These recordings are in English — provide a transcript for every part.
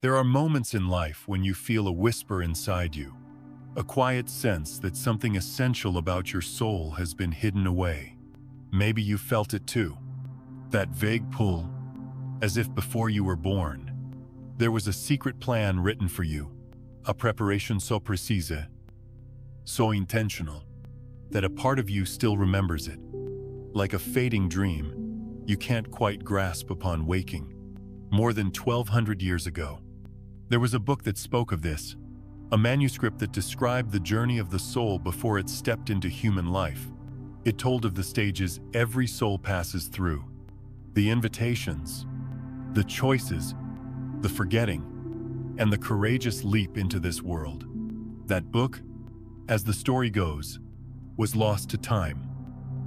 There are moments in life when you feel a whisper inside you, a quiet sense that something essential about your soul has been hidden away. Maybe you felt it too. That vague pull, as if before you were born, there was a secret plan written for you, a preparation so precise, so intentional, that a part of you still remembers it. Like a fading dream, you can't quite grasp upon waking. More than 1,200 years ago, there was a book that spoke of this, a manuscript that described the journey of the soul before it stepped into human life. It told of the stages every soul passes through, the invitations, the choices, the forgetting, and the courageous leap into this world. That book, as the story goes, was lost to time,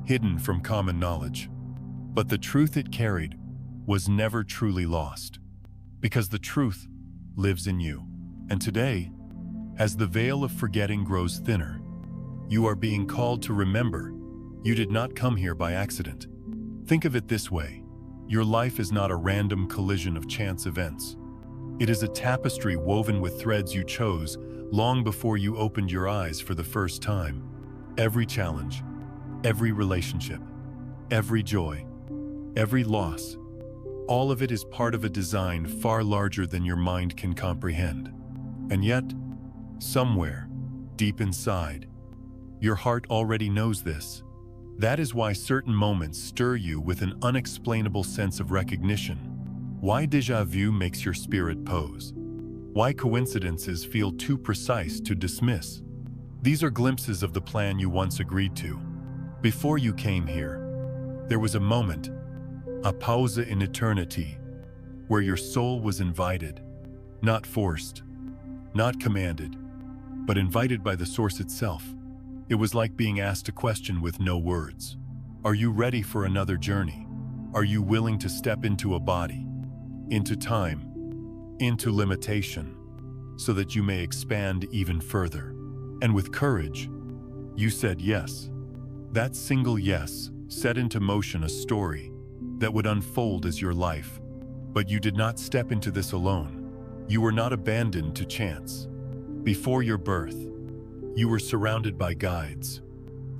hidden from common knowledge. But the truth it carried was never truly lost, because the truth lives in you. And today, as the veil of forgetting grows thinner, you are being called to remember you did not come here by accident. Think of it this way: your life is not a random collision of chance events. It is a tapestry woven with threads you chose long before you opened your eyes for the first time. Every challenge, every relationship, every joy, every loss, all of it is part of a design far larger than your mind can comprehend. And yet, somewhere, deep inside, your heart already knows this. That is why certain moments stir you with an unexplainable sense of recognition. Why déjà vu makes your spirit pose. Why coincidences feel too precise to dismiss. These are glimpses of the plan you once agreed to. Before you came here, there was a moment, a pause in eternity, where your soul was invited, not forced, not commanded, but invited by the source itself. It was like being asked a question with no words. Are you ready for another journey? Are you willing to step into a body, into time, into limitation, so that you may expand even further? And with courage, you said yes. That single yes set into motion a story that would unfold as your life. But you did not step into this alone. You were not abandoned to chance. Before your birth, you were surrounded by guides,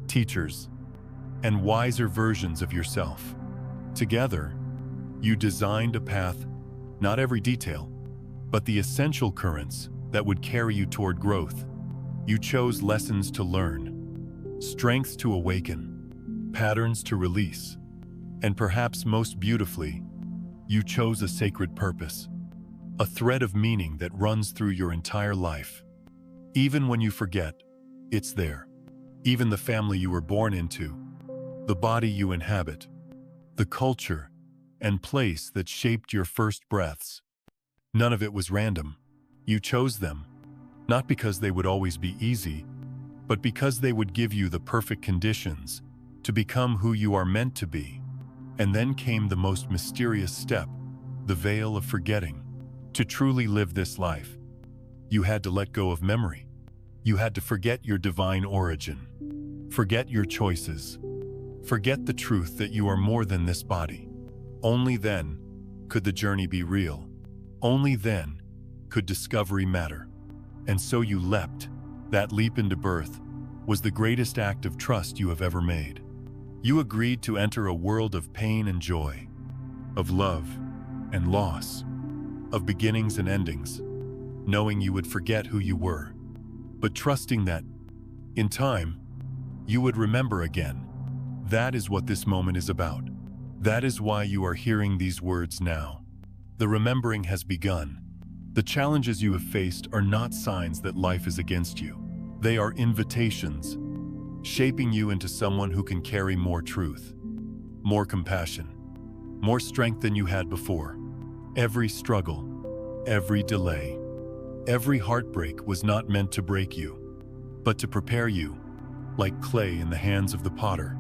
teachers, and wiser versions of yourself. Together, you designed a path, not every detail, but the essential currents that would carry you toward growth. You chose lessons to learn, strengths to awaken, patterns to release, and perhaps most beautifully, you chose a sacred purpose, a thread of meaning that runs through your entire life. Even when you forget, it's there. Even the family you were born into, the body you inhabit, the culture and place that shaped your first breaths. None of it was random. You chose them, not because they would always be easy, but because they would give you the perfect conditions to become who you are meant to be. And then came the most mysterious step, the veil of forgetting. To truly live this life, you had to let go of memory. You had to forget your divine origin, forget your choices, forget the truth that you are more than this body. Only then could the journey be real. Only then could discovery matter. And so you leapt. That leap into birth was the greatest act of trust you have ever made. You agreed to enter a world of pain and joy, of love and loss, of beginnings and endings, knowing you would forget who you were, but trusting that, in time, you would remember again. That is what this moment is about. That is why you are hearing these words now. The remembering has begun. The challenges you have faced are not signs that life is against you. They are invitations, shaping you into someone who can carry more truth, more compassion, more strength than you had before. Every struggle, every delay, every heartbreak was not meant to break you, but to prepare you, like clay in the hands of the potter.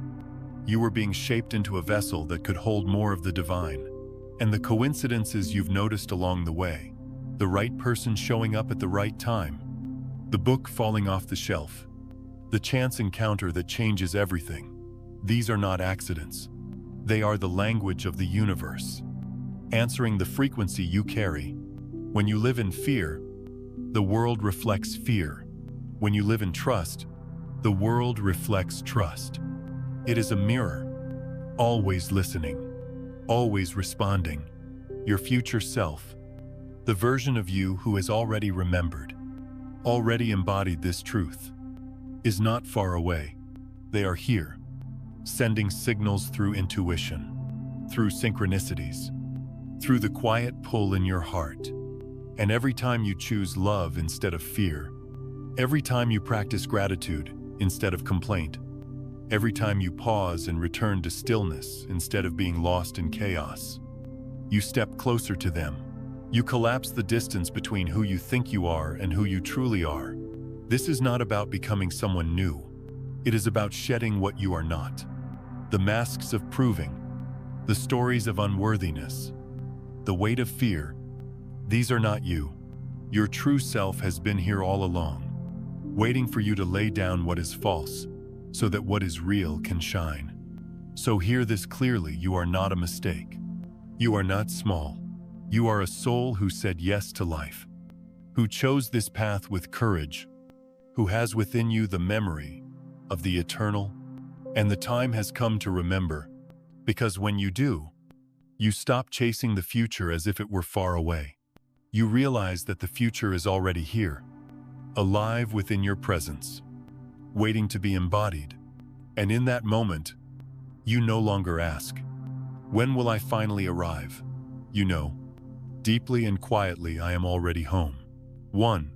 You were being shaped into a vessel that could hold more of the divine. And the coincidences you've noticed along the way, the right person showing up at the right time, the book falling off the shelf, the chance encounter that changes everything. These are not accidents. They are the language of the universe, answering the frequency you carry, When you live in fear, the world reflects fear. When you live in trust, the world reflects trust. It is a mirror, always listening, always responding. Your future self, the version of you who has already remembered, already embodied this truth, is not far away. They are here, sending signals through intuition, through synchronicities, through the quiet pull in your heart. And every time you choose love instead of fear, every time you practice gratitude instead of complaint, every time you pause and return to stillness instead of being lost in chaos, you step closer to them. You collapse the distance between who you think you are and who you truly are. This is not about becoming someone new. It is about shedding what you are not. The masks of proving, the stories of unworthiness, the weight of fear, these are not you. Your true self has been here all along, waiting for you to lay down what is false, so that what is real can shine. So hear this clearly: you are not a mistake. You are not small. You are a soul who said yes to life, who chose this path with courage, who has within you the memory of the eternal, and the time has come to remember, because when you do, you stop chasing the future as if it were far away. You realize that the future is already here, alive within your presence, waiting to be embodied. And in that moment, you no longer ask, "When will I finally arrive?" You know, deeply and quietly, I am already home. 1.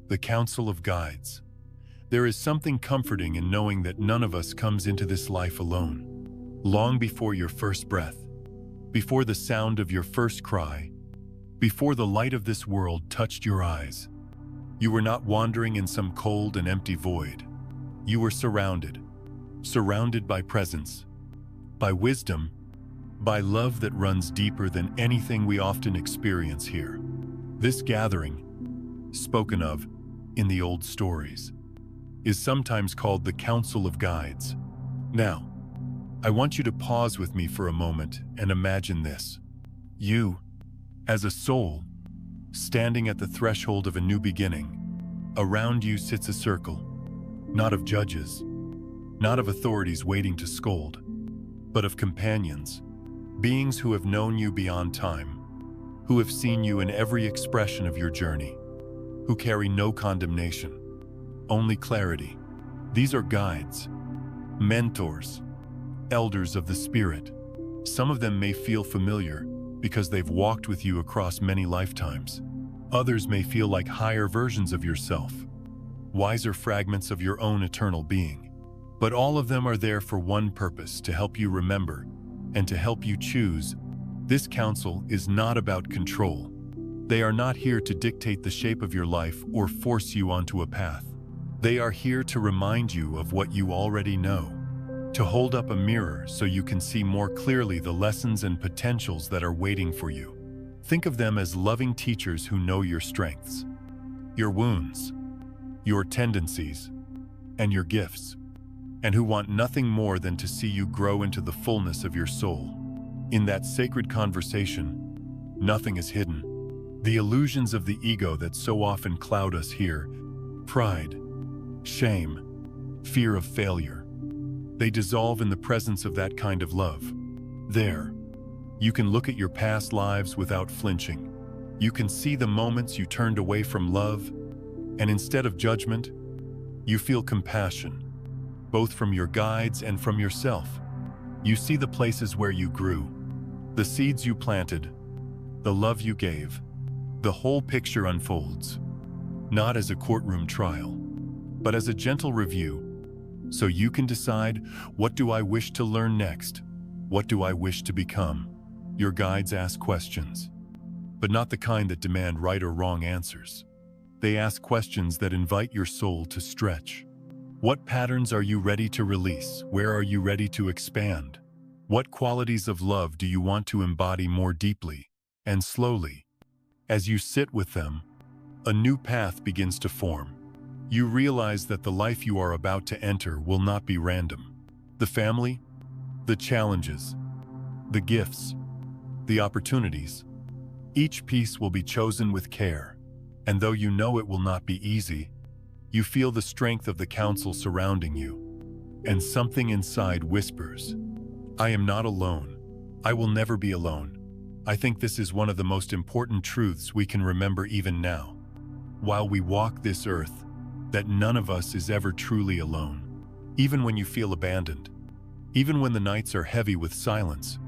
The Council of Guides. There is something comforting in knowing that none of us comes into this life alone. Long before your first breath, before the sound of your first cry, before the light of this world touched your eyes, you were not wandering in some cold and empty void. You were surrounded by presence, by wisdom, by love that runs deeper than anything we often experience here. This gathering, spoken of in the old stories, is sometimes called the Council of Guides. Now, I want you to pause with me for a moment and imagine this. You, as a soul, standing at the threshold of a new beginning. Around you sits a circle, not of judges, not of authorities waiting to scold, but of companions, beings who have known you beyond time, who have seen you in every expression of your journey, who carry no condemnation, only clarity. These are guides, mentors, elders of the spirit. Some of them may feel familiar because they've walked with you across many lifetimes. Others may feel like higher versions of yourself, wiser fragments of your own eternal being. But all of them are there for one purpose: to help you remember and to help you choose. This council is not about control. They are not here to dictate the shape of your life or force you onto a path. They are here to remind you of what you already know, to hold up a mirror so you can see more clearly the lessons and potentials that are waiting for you. Think of them as loving teachers who know your strengths, your wounds, your tendencies, and your gifts, and who want nothing more than to see you grow into the fullness of your soul. In that sacred conversation, nothing is hidden. The illusions of the ego that so often cloud us here, pride, shame, fear of failure, they dissolve in the presence of that kind of love. There, you can look at your past lives without flinching. You can see the moments you turned away from love, and instead of judgment, you feel compassion, both from your guides and from yourself. You see the places where you grew, the seeds you planted, the love you gave. The whole picture unfolds, not as a courtroom trial, but as a gentle review, so you can decide, what do I wish to learn next? What do I wish to become? Your guides ask questions, but not the kind that demand right or wrong answers. They ask questions that invite your soul to stretch. What patterns are you ready to release? Where are you ready to expand? What qualities of love do you want to embody more deeply and slowly? As you sit with them, a new path begins to form. You realize that the life you are about to enter will not be random. The family, the challenges, the gifts, the opportunities, Each piece will be chosen with care, and though you know it will not be easy, you feel the strength of the council surrounding you, and something inside whispers, "I am not alone. I will never be alone." I think this is one of the most important truths we can remember even now, while we walk this earth, that none of us is ever truly alone. Even when you feel abandoned, even when the nights are heavy with silence,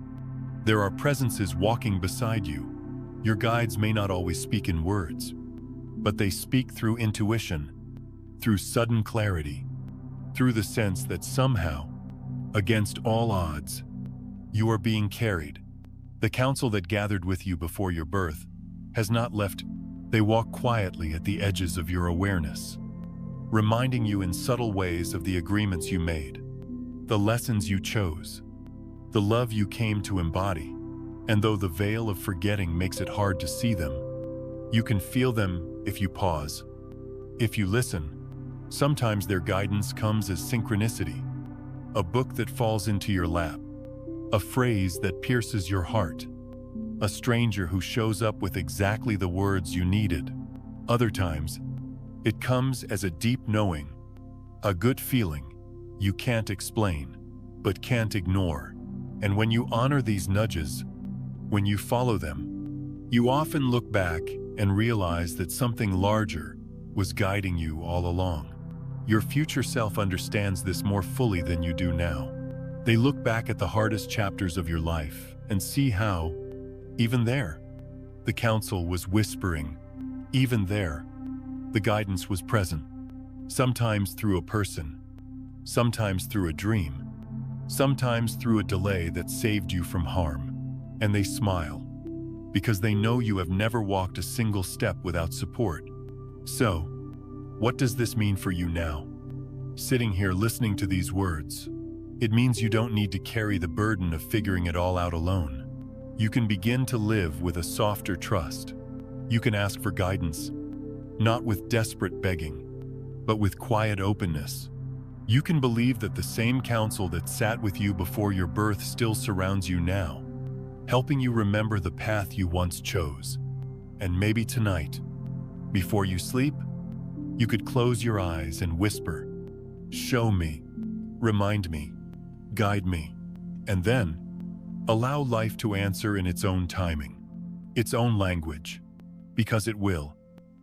there are presences walking beside you. Your guides may not always speak in words, but they speak through intuition, through sudden clarity, through the sense that somehow, against all odds, you are being carried. The council that gathered with you before your birth has not left. They walk quietly at the edges of your awareness, reminding you in subtle ways of the agreements you made, the lessons you chose, the love you came to embody. And though the veil of forgetting makes it hard to see them, you can feel them if you pause. If you listen, sometimes their guidance comes as synchronicity, a book that falls into your lap, a phrase that pierces your heart, a stranger who shows up with exactly the words you needed. Other times, it comes as a deep knowing, a good feeling you can't explain, but can't ignore. And when you honor these nudges, when you follow them, you often look back and realize that something larger was guiding you all along. Your future self understands this more fully than you do now. They look back at the hardest chapters of your life and see how, even there, the counsel was whispering. Even there, the guidance was present. Sometimes through a person, sometimes through a dream, sometimes through a delay that saved you from harm. And they smile, because they know you have never walked a single step without support. So, what does this mean for you now? Sitting here listening to these words, it means you don't need to carry the burden of figuring it all out alone. You can begin to live with a softer trust. You can ask for guidance, not with desperate begging, but with quiet openness. You can believe that the same counsel that sat with you before your birth still surrounds you now, helping you remember the path you once chose. And maybe tonight, before you sleep, you could close your eyes and whisper, "Show me, remind me, guide me," and then allow life to answer in its own timing, its own language, because it will.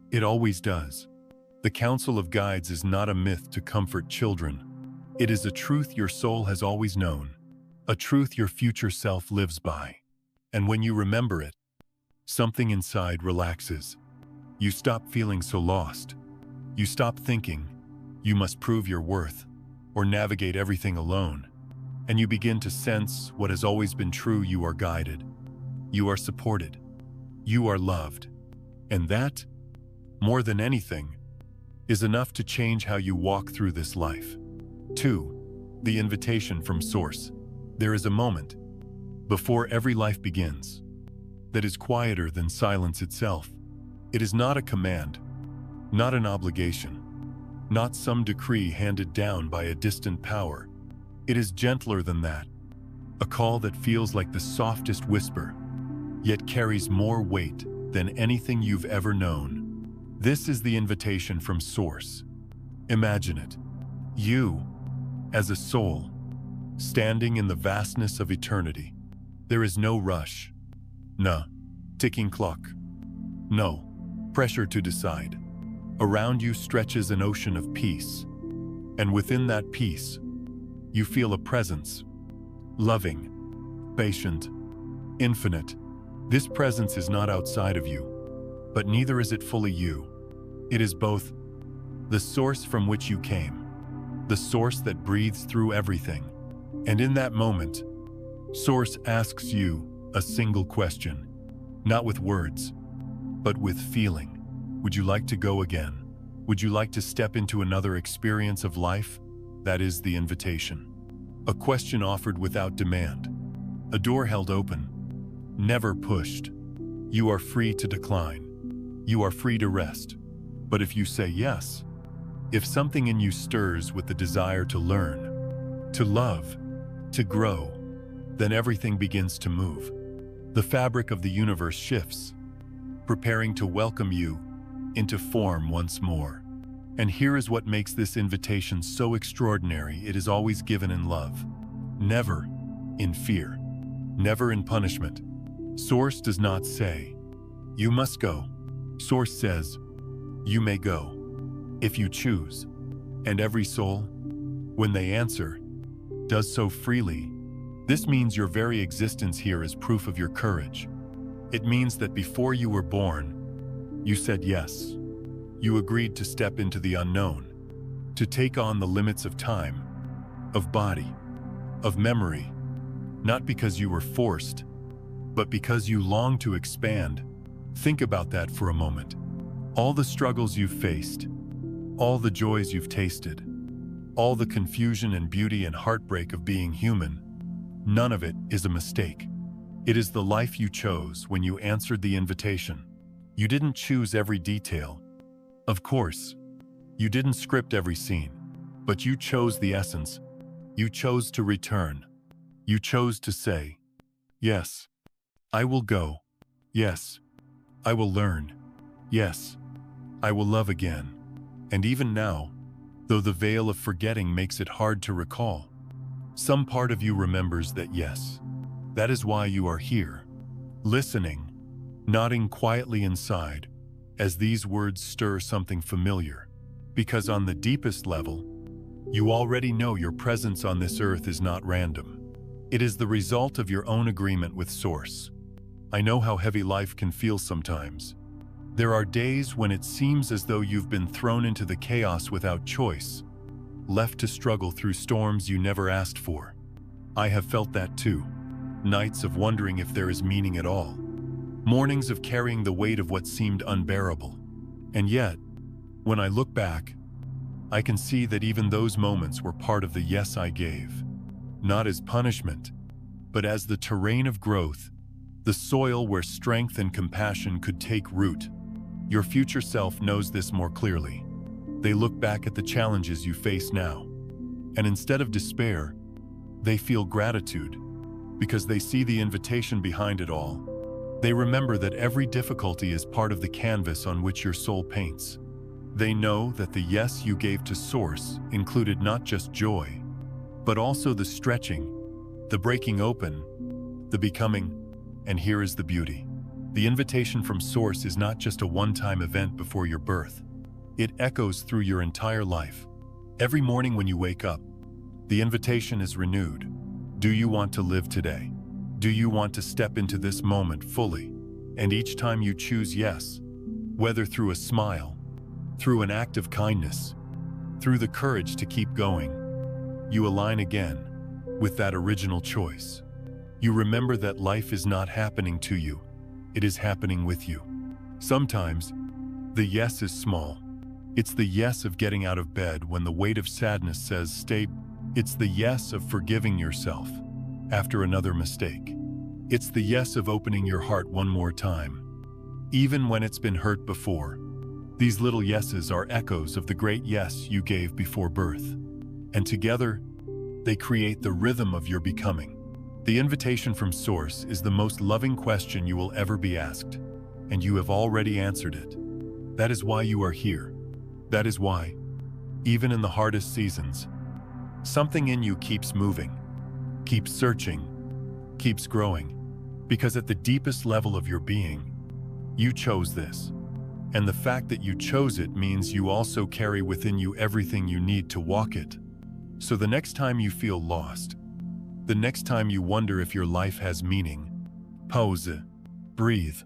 It always does. The counsel of guides is not a myth to comfort children. It is a truth your soul has always known, a truth your future self lives by. And when you remember it, something inside relaxes. You stop feeling so lost. You stop thinking you must prove your worth or navigate everything alone. And you begin to sense what has always been true: you are guided, you are supported, you are loved. And that, more than anything, is enough to change how you walk through this life. 2. The invitation from Source. There is a moment, before every life begins, that is quieter than silence itself. It is not a command, not an obligation, not some decree handed down by a distant power. It is gentler than that, a call that feels like the softest whisper, yet carries more weight than anything you've ever known. This is the invitation from Source. Imagine it. You, as a soul, standing in the vastness of eternity. There is no rush, no ticking clock, no pressure to decide. Around you stretches an ocean of peace, and within that peace, you feel a presence, loving, patient, infinite. This presence is not outside of you, but neither is it fully you. It is both: the source from which you came, the source that breathes through everything. And in that moment, Source asks you a single question, not with words, but with feeling. Would you like to go again? Would you like to step into another experience of life? That is the invitation. A question offered without demand, a door held open, never pushed. You are free to decline. You are free to rest. But if you say yes, if something in you stirs with the desire to learn, to love, to grow, then everything begins to move. The fabric of the universe shifts. preparing to welcome you into form once more. And here is what makes this invitation so extraordinary. It is always given in love, never in fear, never in punishment. Source does not say, "You must go." Source says, "You may go, if you choose." And every soul, when they answer, does so freely. This means your very existence here is proof of your courage. It means that before you were born, you said yes. You agreed to step into the unknown, to take on the limits of time, of body, of memory, not because you were forced, but because you longed to expand. Think about that for a moment. All the struggles you've faced, all the joys you've tasted, all the confusion and beauty and heartbreak of being human, none of it is a mistake. It is the life you chose when you answered the invitation. You didn't choose every detail. Of course, you didn't script every scene, but you chose the essence. You chose to return. You chose to say, "Yes, I will go. Yes, I will learn. Yes, I will love again." And even now, though the veil of forgetting makes it hard to recall, some part of you remembers that yes. That is why you are here, listening, nodding quietly inside, as these words stir something familiar. Because on the deepest level, you already know your presence on this earth is not random. It is the result of your own agreement with Source. I know how heavy life can feel sometimes. There are days when it seems as though you've been thrown into the chaos without choice, left to struggle through storms you never asked for. I have felt that too. Nights of wondering if there is meaning at all. Mornings of carrying the weight of what seemed unbearable. And yet, when I look back, I can see that even those moments were part of the yes I gave. Not as punishment, but as the terrain of growth, the soil where strength and compassion could take root. Your future self knows this more clearly. They look back at the challenges you face now, and instead of despair, they feel gratitude, because they see the invitation behind it all. They remember that every difficulty is part of the canvas on which your soul paints. They know that the yes you gave to Source included not just joy, but also the stretching, the breaking open, the becoming, and here is the beauty. The invitation from Source is not just a one-time event before your birth. It echoes through your entire life. Every morning when you wake up, the invitation is renewed. Do you want to live today? Do you want to step into this moment fully? And each time you choose yes, whether through a smile, through an act of kindness, through the courage to keep going, you align again with that original choice. You remember that life is not happening to you, it is happening with you. Sometimes, the yes is small. It's the yes of getting out of bed when the weight of sadness says stay. It's the yes of forgiving yourself after another mistake. It's the yes of opening your heart one more time, even when it's been hurt before. These little yeses are echoes of the great yes you gave before birth. And together, they create the rhythm of your becoming. The invitation from Source is the most loving question you will ever be asked, and you have already answered it. That is why you are here. That is why, even in the hardest seasons, something in you keeps moving, keeps searching, keeps growing, because at the deepest level of your being, you chose this. And the fact that you chose it means you also carry within you everything you need to walk it. So the next time you feel lost, the next time you wonder if your life has meaning, pause, breathe.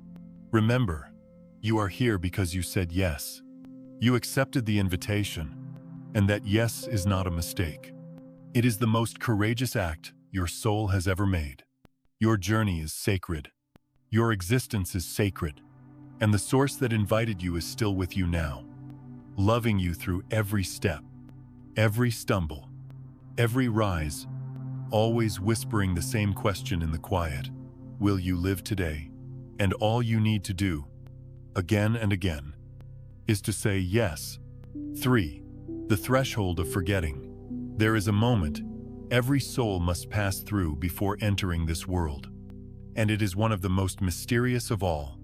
Remember, you are here because you said yes. You accepted the invitation, and that yes is not a mistake. It is the most courageous act your soul has ever made. Your journey is sacred. Your existence is sacred. And the Source that invited you is still with you now, loving you through every step, every stumble, every rise, always whispering the same question in the quiet. Will you live today? And all you need to do, again and again, is to say yes. 3. The threshold of forgetting. There is a moment every soul must pass through before entering this world. And it is one of the most mysterious of all.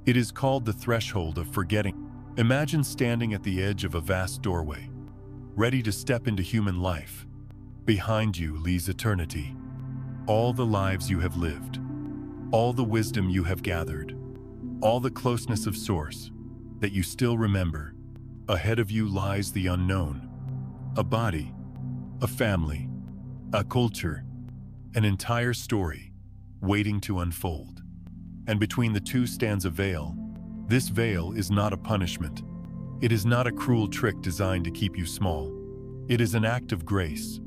It is called the threshold of forgetting. Imagine standing at the edge of a vast doorway, ready to step into human life. Behind you lies eternity. All the lives you have lived, all the wisdom you have gathered, all the closeness of source that you still remember. Ahead of you lies the unknown. A body, a family, a culture, an entire story waiting to unfold. And between the two stands a veil. This veil is not a punishment. It is not a cruel trick designed to keep you small. It is an act of grace,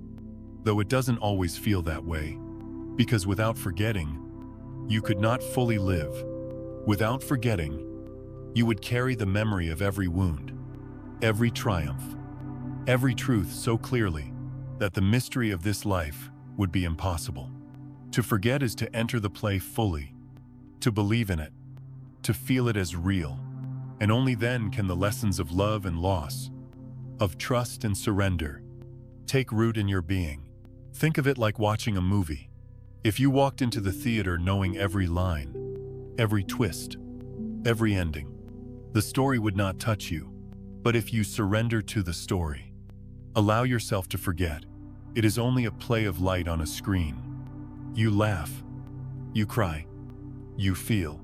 though it doesn't always feel that way. Because without forgetting, you could not fully live. Without forgetting, you would carry the memory of every wound, every triumph, every truth so clearly that the mystery of this life would be impossible. To forget is to enter the play fully, to believe in it, to feel it as real, and only then can the lessons of love and loss, of trust and surrender, take root in your being. Think of it like watching a movie. If you walked into the theater knowing every line, every twist, every ending, the story would not touch you. But if you surrender to the story, allow yourself to forget, it is only a play of light on a screen. You laugh, you cry, you feel.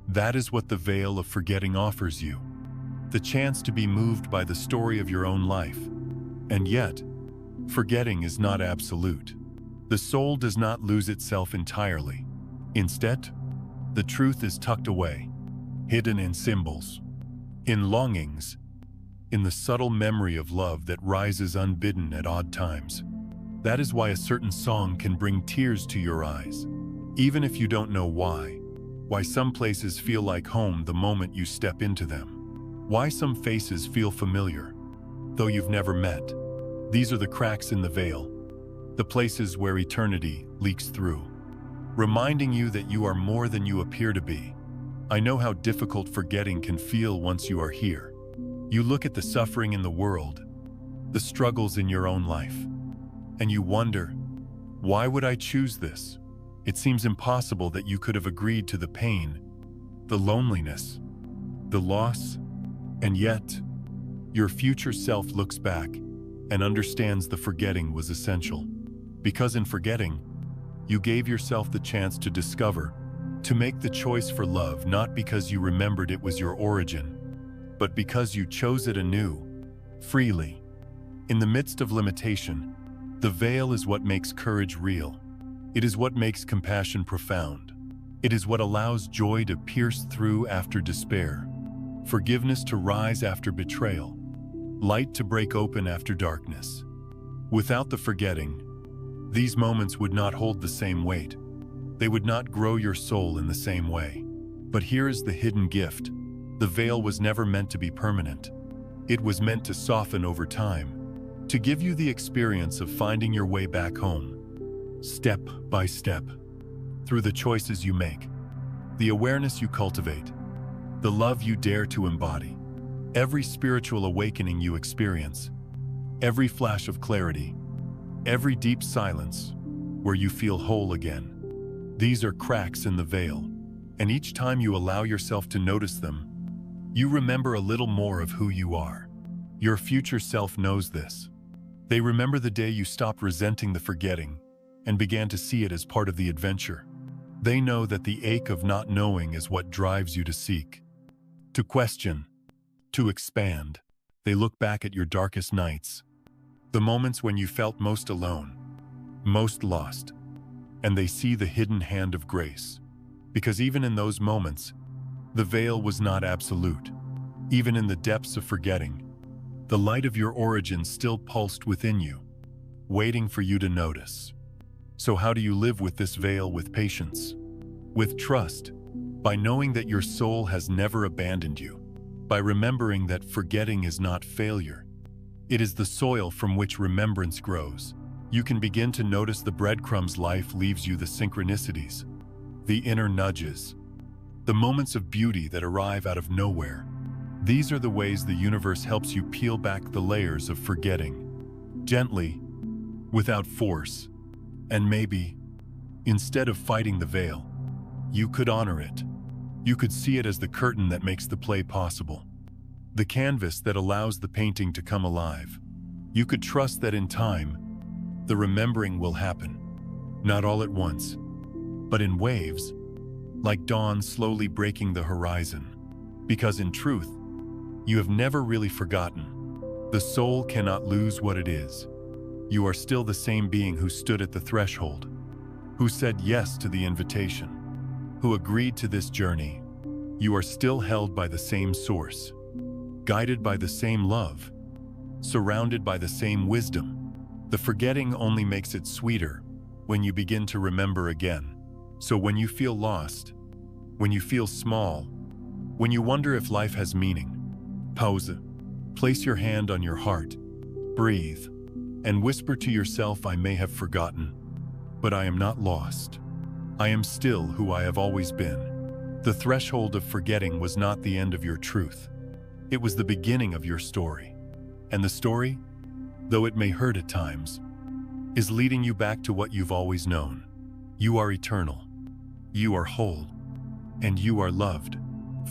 That is what the veil of forgetting offers you. The chance to be moved by the story of your own life. And yet, forgetting is not absolute. The soul does not lose itself entirely. Instead, the truth is tucked away, hidden in symbols, in longings, in the subtle memory of love that rises unbidden at odd times. That is why a certain song can bring tears to your eyes, even if you don't know why. Why some places feel like home the moment you step into them. Why some faces feel familiar, though you've never met. These are the cracks in the veil, the places where eternity leaks through, reminding you that you are more than you appear to be. I know how difficult forgetting can feel once you are here. You look at the suffering in the world, the struggles in your own life, and you wonder, why would I choose this? It seems impossible that you could have agreed to the pain, the loneliness, the loss, and yet, your future self looks back and understands the forgetting was essential. Because in forgetting, you gave yourself the chance to discover, to make the choice for love, not because you remembered it was your origin, but because you chose it anew, freely. In the midst of limitation, the veil is what makes courage real. It is what makes compassion profound. It is what allows joy to pierce through after despair, forgiveness to rise after betrayal, light to break open after darkness. Without the forgetting, these moments would not hold the same weight. They would not grow your soul in the same way. But here is the hidden gift. The veil was never meant to be permanent. It was meant to soften over time, to give you the experience of finding your way back home, step by step, through the choices you make, the awareness you cultivate, the love you dare to embody, every spiritual awakening you experience, every flash of clarity, every deep silence where you feel whole again. These are cracks in the veil, and each time you allow yourself to notice them, you remember a little more of who you are. Your future self knows this. They remember the day you stopped resenting the forgetting and began to see it as part of the adventure. They know that the ache of not knowing is what drives you to seek, to question, to expand. They look back at your darkest nights, the moments when you felt most alone, most lost, and they see the hidden hand of grace. Because even in those moments, the veil was not absolute. Even in the depths of forgetting, the light of your origin still pulsed within you, waiting for you to notice. So how do you live with this veil with patience? With trust, by knowing that your soul has never abandoned you, by remembering that forgetting is not failure. It is the soil from which remembrance grows. You can begin to notice the breadcrumbs life leaves you, the synchronicities, the inner nudges, the moments of beauty that arrive out of nowhere. These are the ways the universe helps you peel back the layers of forgetting, gently, without force. And maybe, instead of fighting the veil, you could honor it. You could see it as the curtain that makes the play possible, the canvas that allows the painting to come alive. You could trust that in time, the remembering will happen, not all at once, but in waves, like dawn slowly breaking the horizon. Because in truth, you have never really forgotten. The soul cannot lose what it is. You are still the same being who stood at the threshold, who said yes to the invitation, who agreed to this journey. You are still held by the same source, guided by the same love, surrounded by the same wisdom. The forgetting only makes it sweeter when you begin to remember again. So when you feel lost, when you feel small, when you wonder if life has meaning, pause, place your hand on your heart, breathe, and whisper to yourself, I may have forgotten, but I am not lost. I am still who I have always been. The threshold of forgetting was not the end of your truth. It was the beginning of your story. And the story, though it may hurt at times, is leading you back to what you've always known. You are eternal. You are whole. And you are loved.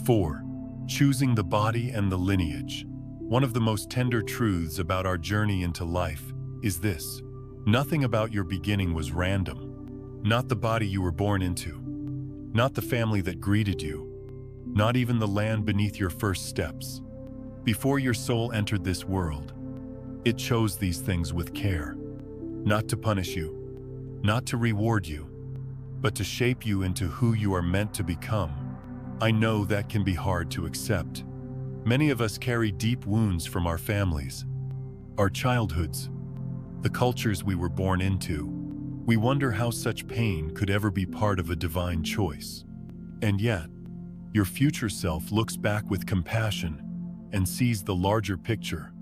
4. Choosing the body and the lineage. One of the most tender truths about our journey into life is this: nothing about your beginning was random. Not the body you were born into, not the family that greeted you, not even the land beneath your first steps. Before your soul entered this world, it chose these things with care, not to punish you, not to reward you, but to shape you into who you are meant to become. I know that can be hard to accept. Many of us carry deep wounds from our families, our childhoods, the cultures we were born into. We wonder how such pain could ever be part of a divine choice. And yet, your future self looks back with compassion and sees the larger picture,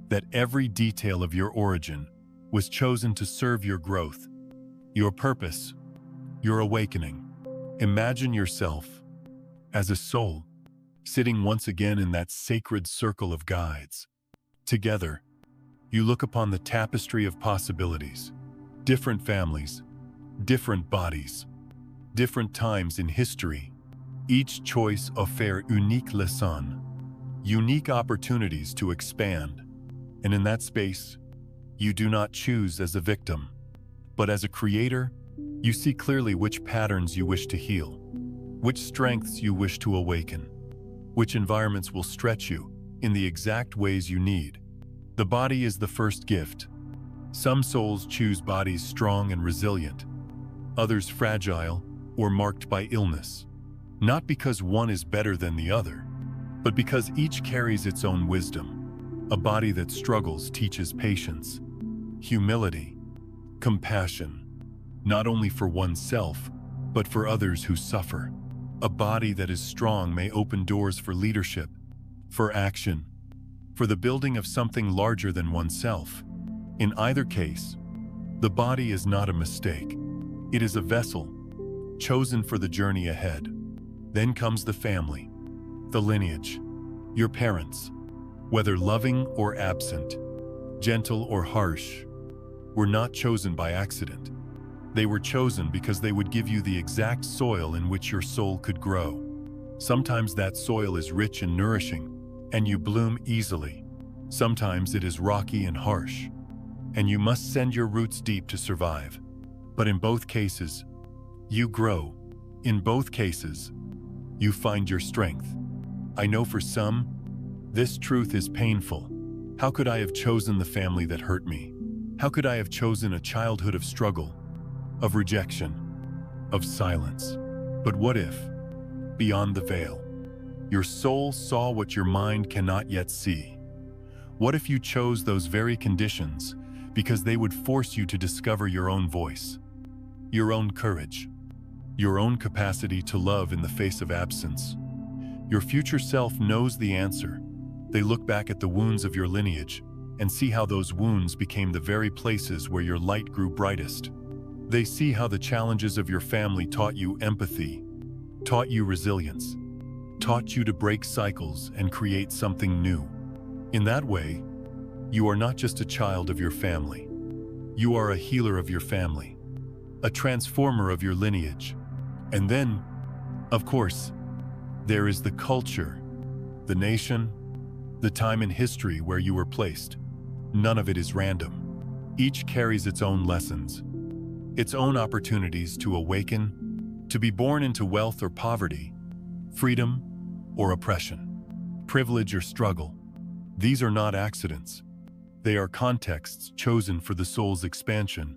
that every detail of your origin was chosen to serve your growth, your purpose, your awakening. Imagine yourself as a soul, sitting once again in that sacred circle of guides. Together, you look upon the tapestry of possibilities, different families, different bodies, different times in history. Each choice offers unique leçons, unique opportunities to expand. And in that space, you do not choose as a victim, but as a creator. You see clearly which patterns you wish to heal, which strengths you wish to awaken, which environments will stretch you in the exact ways you need. The body is the first gift. Some souls choose bodies strong and resilient, others fragile or marked by illness. Not because one is better than the other, but because each carries its own wisdom. A body that struggles teaches patience, humility, compassion, not only for oneself, but for others who suffer. A body that is strong may open doors for leadership, for action, for the building of something larger than oneself. In either case, the body is not a mistake. It is a vessel, chosen for the journey ahead. Then comes the family, the lineage, your parents, whether loving or absent, gentle or harsh, were not chosen by accident. They were chosen because they would give you the exact soil in which your soul could grow. Sometimes that soil is rich and nourishing, and you bloom easily. Sometimes it is rocky and harsh, and you must send your roots deep to survive. But in both cases, you grow. In both cases, you find your strength. I know for some, this truth is painful. How could I have chosen the family that hurt me? How could I have chosen a childhood of struggle, of rejection, of silence? But what if, beyond the veil, your soul saw what your mind cannot yet see? What if you chose those very conditions because they would force you to discover your own voice, your own courage, your own capacity to love in the face of absence? Your future self knows the answer. They look back at the wounds of your lineage and see how those wounds became the very places where your light grew brightest. They see how the challenges of your family taught you empathy, taught you resilience, taught you to break cycles and create something new. In that way, you are not just a child of your family. You are a healer of your family, a transformer of your lineage. And then, of course, There is the culture, the nation, the time in history where you were placed. None of it is random. Each carries its own lessons, its own opportunities to awaken, to be born into wealth or poverty, freedom or oppression, privilege or struggle. These are not accidents. They are contexts chosen for the soul's expansion.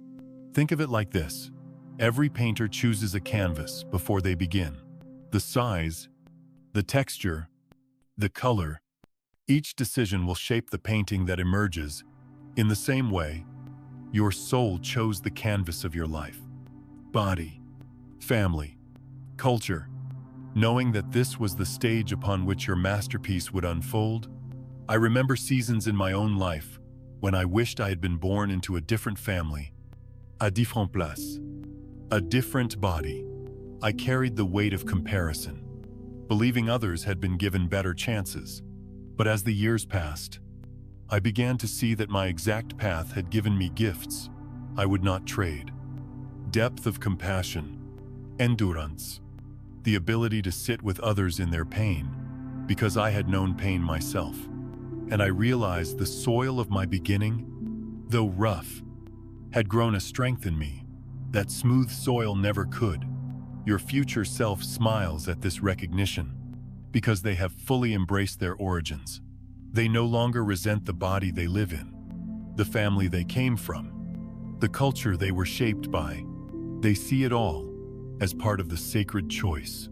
Think of it like this. Every painter chooses a canvas before they begin. The size, the texture, the color, each decision will shape the painting that emerges. In the same way, your soul chose the canvas of your life. Body, family, culture. Knowing that this was the stage upon which your masterpiece would unfold, I remember seasons in my own life when I wished I had been born into a different family, a différente place, a different body. I carried the weight of comparison, believing others had been given better chances. But as the years passed, I began to see that my exact path had given me gifts I would not trade. Depth of compassion, endurance, the ability to sit with others in their pain, because I had known pain myself. And I realized the soil of my beginning, though rough, had grown a strength in me that smooth soil never could. Your future self smiles at this recognition because they have fully embraced their origins. They no longer resent the body they live in, the family they came from, the culture they were shaped by. They see it all as part of the sacred choice,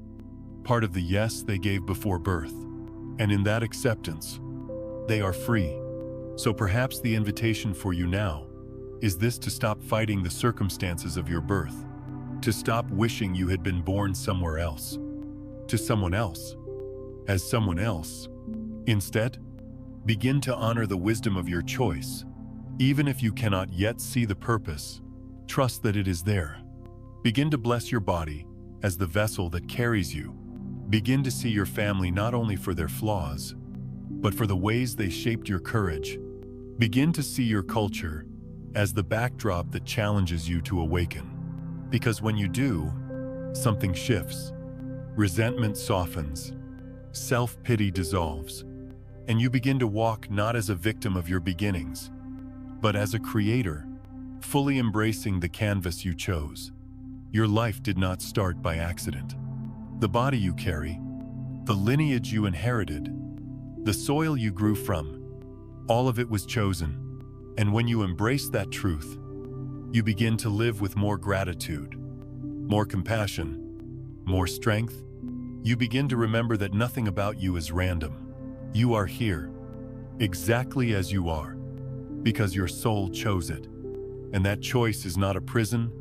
part of the yes they gave before birth. And in that acceptance, they are free. So perhaps the invitation for you now is this: to stop fighting the circumstances of your birth, to stop wishing you had been born somewhere else, to someone else, as someone else. Instead, begin to honor the wisdom of your choice. Even if you cannot yet see the purpose, trust that it is there. Begin to bless your body as the vessel that carries you. Begin to see your family not only for their flaws, but for the ways they shaped your courage. Begin to see your culture as the backdrop that challenges you to awaken. Because when you do, something shifts. Resentment softens, self-pity dissolves, and you begin to walk not as a victim of your beginnings, but as a creator, fully embracing the canvas you chose. Your life did not start by accident. The body you carry, the lineage you inherited, the soil you grew from, all of it was chosen. And when you embrace that truth, you begin to live with more gratitude, more compassion, more strength. You begin to remember that nothing about you is random. You are here, exactly as you are, because your soul chose it. And that choice is not a prison,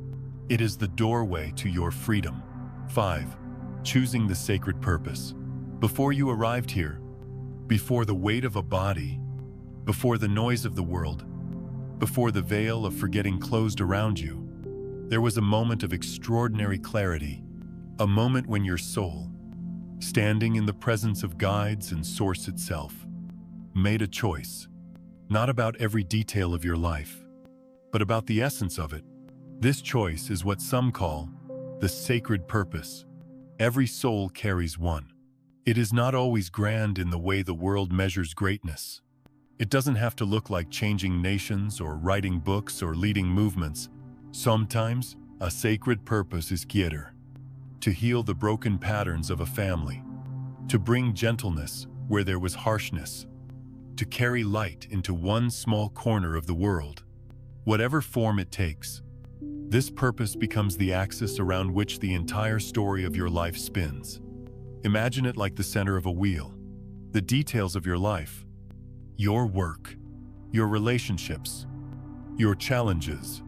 it is the doorway to your freedom. 5. Choosing the sacred purpose. Before you arrived here, before the weight of a body, before the noise of the world, before the veil of forgetting closed around you, there was a moment of extraordinary clarity, a moment when your soul, standing in the presence of guides and Source itself, made a choice, not about every detail of your life, but about the essence of it. This choice is what some call the sacred purpose. Every soul carries one. It is not always grand in the way the world measures greatness. It doesn't have to look like changing nations or writing books or leading movements. Sometimes, a sacred purpose is quieter, to heal the broken patterns of a family, to bring gentleness where there was harshness, to carry light into one small corner of the world. Whatever form it takes, this purpose becomes the axis around which the entire story of your life spins. Imagine it like the center of a wheel. The details of your life, your work, your relationships, your challenges,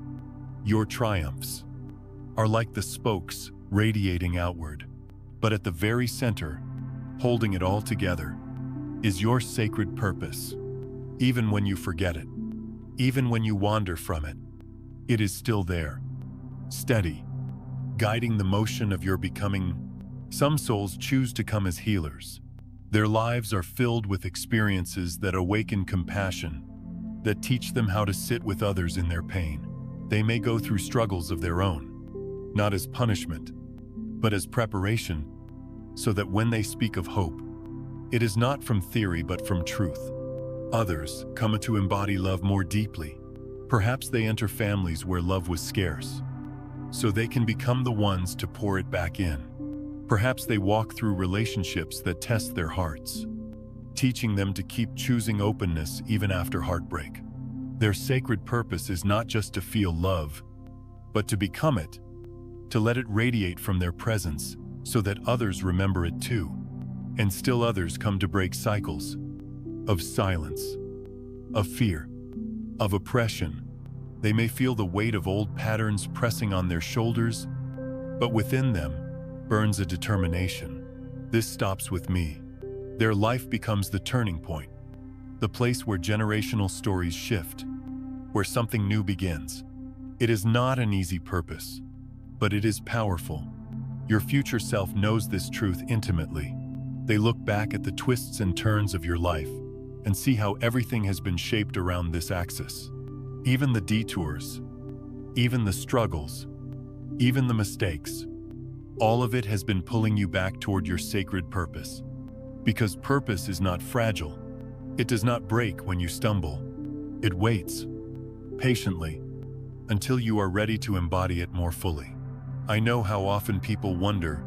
your triumphs, are like the spokes radiating outward. But at the very center, holding it all together, is your sacred purpose. Even when you forget it, even when you wander from it, it is still there, steady, guiding the motion of your becoming. Some souls choose to come as healers. Their lives are filled with experiences that awaken compassion, that teach them how to sit with others in their pain. They may go through struggles of their own, not as punishment, but as preparation. so that when they speak of hope, it is not from theory but from truth. Others come to embody love more deeply. Perhaps they enter families where love was scarce, so they can become the ones to pour it back in. Perhaps they walk through relationships that test their hearts, teaching them to keep choosing openness even after heartbreak. Their sacred purpose is not just to feel love, but to become it, to let it radiate from their presence so that others remember it too. And still others come to break cycles of silence, of fear, of oppression. They may feel the weight of old patterns pressing on their shoulders, but within them burns a determination. This stops with me. Their life becomes the turning point, the place where generational stories shift, where something new begins. It is not an easy purpose, but it is powerful. Your future self knows this truth intimately. They look back at the twists and turns of your life and see how everything has been shaped around this axis. Even the detours, even the struggles, even the mistakes, all of it has been pulling you back toward your sacred purpose. Because purpose is not fragile. It does not break when you stumble. It waits, patiently, until you are ready to embody it more fully. I know how often people wonder,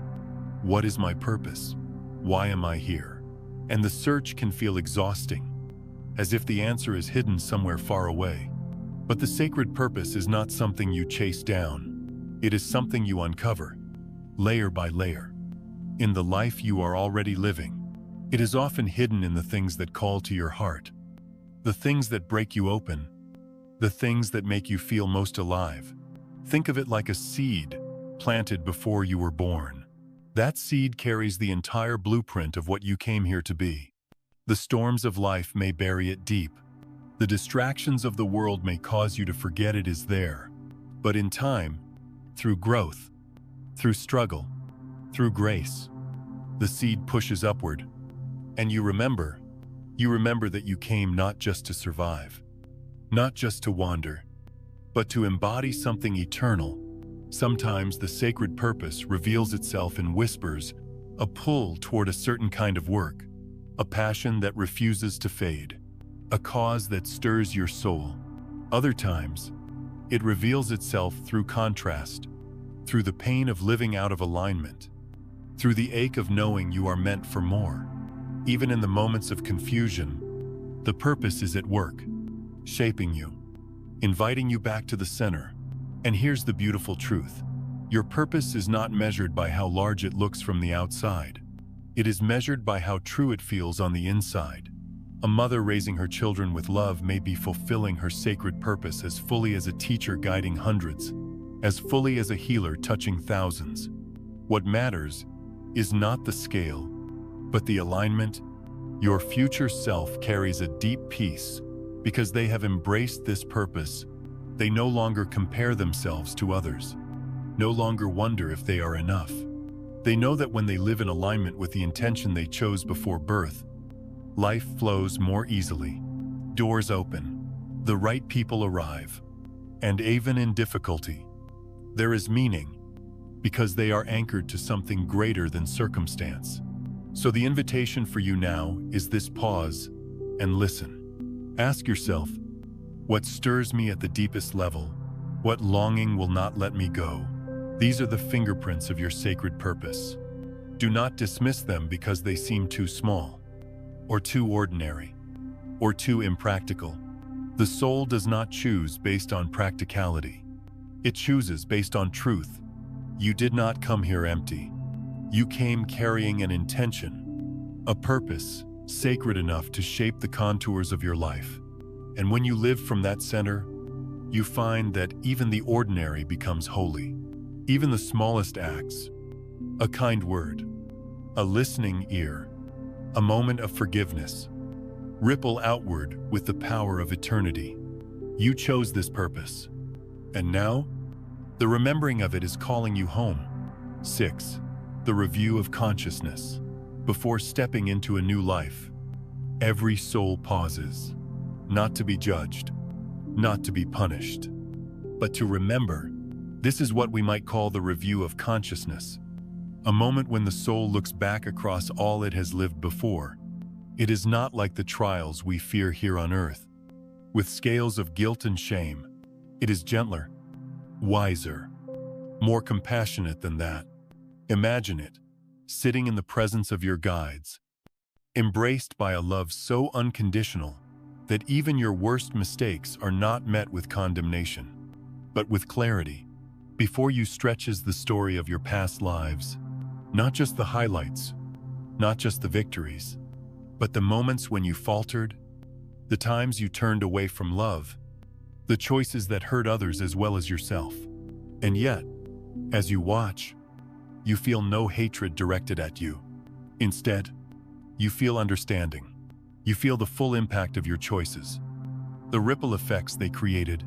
what is my purpose? Why am I here? And the search can feel exhausting, as if the answer is hidden somewhere far away. But the sacred purpose is not something you chase down. It is something you uncover, layer by layer. In the life you are already living, it is often hidden in the things that call to your heart, the things that break you open, the things that make you feel most alive. Think of it like a seed planted before you were born. That seed carries the entire blueprint of what you came here to be. The storms of life may bury it deep. The distractions of the world may cause you to forget it is there. But in time, through growth, through struggle, through grace, the seed pushes upward. And you remember that you came not just to survive, not just to wander, but to embody something eternal. Sometimes the sacred purpose reveals itself in whispers, a pull toward a certain kind of work, a passion that refuses to fade, a cause that stirs your soul. Other times, it reveals itself through contrast, through the pain of living out of alignment, through the ache of knowing you are meant for more. Even in the moments of confusion, the purpose is at work, shaping you, inviting you back to the center. And here's the beautiful truth. Your purpose is not measured by how large it looks from the outside. It is measured by how true it feels on the inside. A mother raising her children with love may be fulfilling her sacred purpose as fully as a teacher guiding hundreds, as fully as a healer touching thousands. What matters is not the scale, but the alignment. Your future self carries a deep peace because they have embraced this purpose. They no longer compare themselves to others, no longer wonder if they are enough. They know that when they live in alignment with the intention they chose before birth, life flows more easily. Doors open, the right people arrive, and even in difficulty, there is meaning because they are anchored to something greater than circumstance. So the invitation for you now is this: pause and listen. Ask yourself, what stirs me at the deepest level? What longing will not let me go? These are the fingerprints of your sacred purpose. Do not dismiss them because they seem too small, or too ordinary, or too impractical. The soul does not choose based on practicality. It chooses based on truth. You did not come here empty. You came carrying an intention, a purpose sacred enough to shape the contours of your life. And when you live from that center, you find that even the ordinary becomes holy. Even the smallest acts, a kind word, a listening ear, a moment of forgiveness, ripple outward with the power of eternity. You chose this purpose, and now, the remembering of it is calling you home. 6. The review of consciousness. Before stepping into a new life, every soul pauses. Not to be judged, not to be punished, but to remember. This is what we might call the review of consciousness. a moment when the soul looks back across all it has lived before. It is not like the trials we fear here on earth, with scales of guilt and shame. It is gentler, wiser, more compassionate than that. Imagine it, sitting in the presence of your guides, embraced by a love so unconditional that even your worst mistakes are not met with condemnation, but with clarity. Before you stretches the story of your past lives, not just the highlights, not just the victories, but the moments when you faltered, the times you turned away from love, the choices that hurt others as well as yourself. And yet, as you watch, you feel no hatred directed at you. Instead, you feel understanding. You feel the full impact of your choices, the ripple effects they created,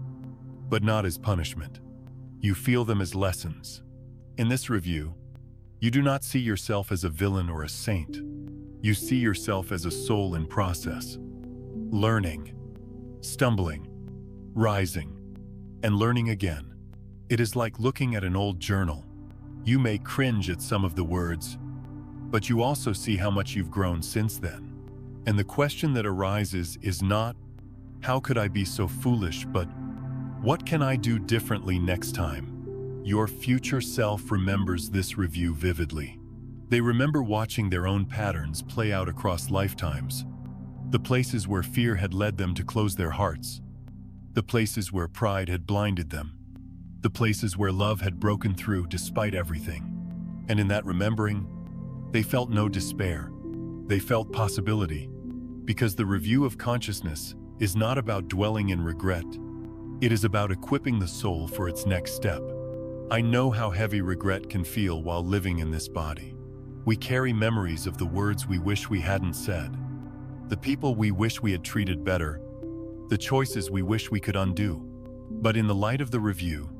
but not as punishment. You feel them as lessons. In this review, you do not see yourself as a villain or a saint. You see yourself as a soul in process, learning, stumbling, rising, and learning again. It is like looking at an old journal. You may cringe at some of the words, but you also see how much you've grown since then. And the question that arises is not, how could I be so foolish, but what can I do differently next time? Your future self remembers this review vividly. They remember watching their own patterns play out across lifetimes, the places where fear had led them to close their hearts, the places where pride had blinded them, the places where love had broken through despite everything. And in that remembering, they felt no despair. They felt possibility, because the review of consciousness is not about dwelling in regret. It is about equipping the soul for its next step. I know how heavy regret can feel while living in this body. We carry memories of the words we wish we hadn't said, the people we wish we had treated better, the choices we wish we could undo. But in the light of the review,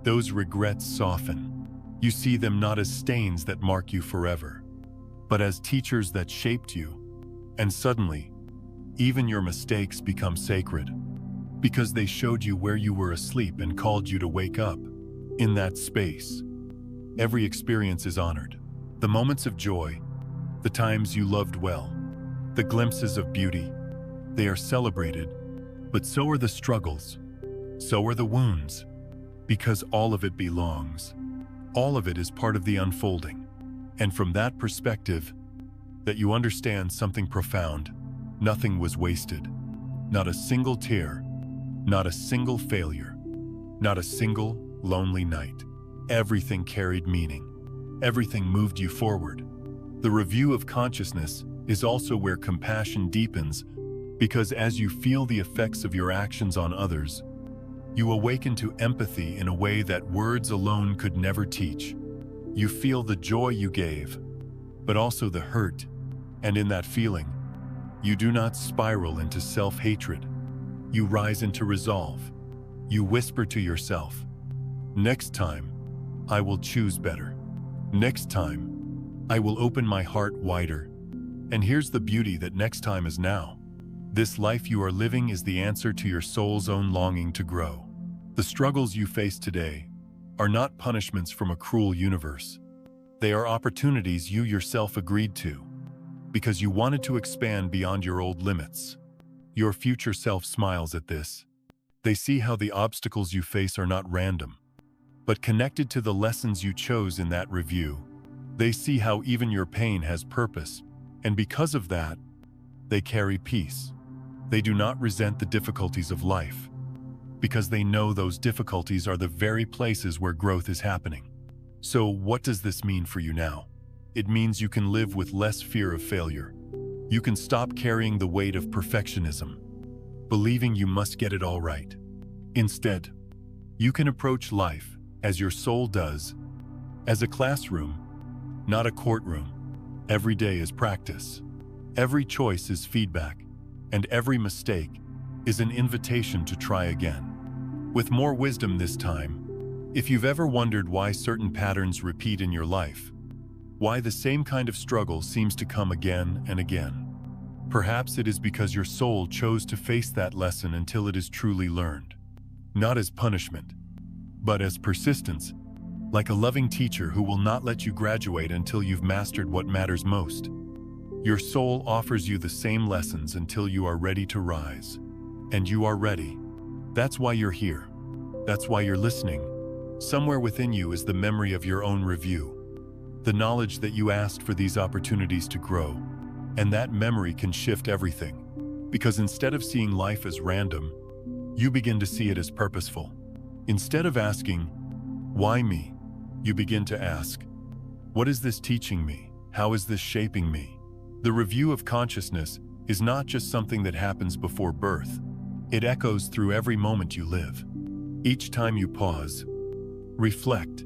those regrets soften. You see them not as stains that mark you forever, but as teachers that shaped you. And suddenly, even your mistakes become sacred, because they showed you where you were asleep and called you to wake up. In that space, every experience is honored. The moments of joy, the times you loved well, the glimpses of beauty, they are celebrated, but so are the struggles, so are the wounds, because all of it belongs. All of it is part of the unfolding. And from that perspective, that you understand something profound. Nothing was wasted. Not a single tear, not a single failure, not a single lonely night. Everything carried meaning. Everything moved you forward. The review of consciousness is also where compassion deepens, because as you feel the effects of your actions on others, you awaken to empathy in a way that words alone could never teach. You feel the joy you gave, but also the hurt, and in that feeling, you do not spiral into self-hatred. You rise into resolve. You whisper to yourself, "Next time, I will choose better. Next time, I will open my heart wider." And here's the beauty that next time is now. This life you are living is the answer to your soul's own longing to grow. The struggles you face today are not punishments from a cruel universe. They are opportunities you yourself agreed to, because you wanted to expand beyond your old limits. Your future self smiles at this. They see how the obstacles you face are not random, but connected to the lessons you chose in that review. They see how even your pain has purpose, and because of that, they carry peace. They do not resent the difficulties of life, because they know those difficulties are the very places where growth is happening. So what does this mean for you now? It means you can live with less fear of failure. You can stop carrying the weight of perfectionism, believing you must get it all right. Instead, you can approach life, as your soul does, as a classroom, not a courtroom. Every day is practice. Every choice is feedback, and every mistake is an invitation to try again. With more wisdom this time. If you've ever wondered why certain patterns repeat in your life, why the same kind of struggle seems to come again and again, perhaps it is because your soul chose to face that lesson until it is truly learned. Not as punishment, but as persistence, like a loving teacher who will not let you graduate until you've mastered what matters most. Your soul offers you the same lessons until you are ready to rise. And you are ready. That's why you're here. That's why you're listening. Somewhere within you is the memory of your own review, the knowledge that you asked for these opportunities to grow. And that memory can shift everything. Because instead of seeing life as random, you begin to see it as purposeful. Instead of asking, "Why me?" you begin to ask, "What is this teaching me? How is this shaping me?" The review of consciousness is not just something that happens before birth. It echoes through every moment you live. Each time you pause, reflect,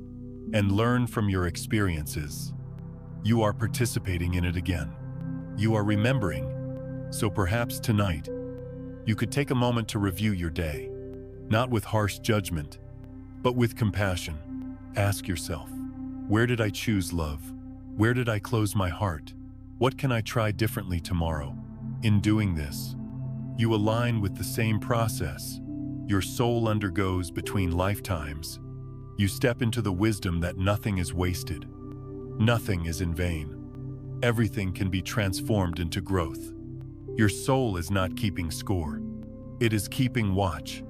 and learn from your experiences, you are participating in it again. You are remembering. So perhaps tonight, you could take a moment to review your day, not with harsh judgment, but with compassion. Ask yourself, where did I choose love? Where did I close my heart? What can I try differently tomorrow? In doing this, you align with the same process your soul undergoes between lifetimes. You step into the wisdom that nothing is wasted. Nothing is in vain. Everything can be transformed into growth. Your soul is not keeping score. It is keeping watch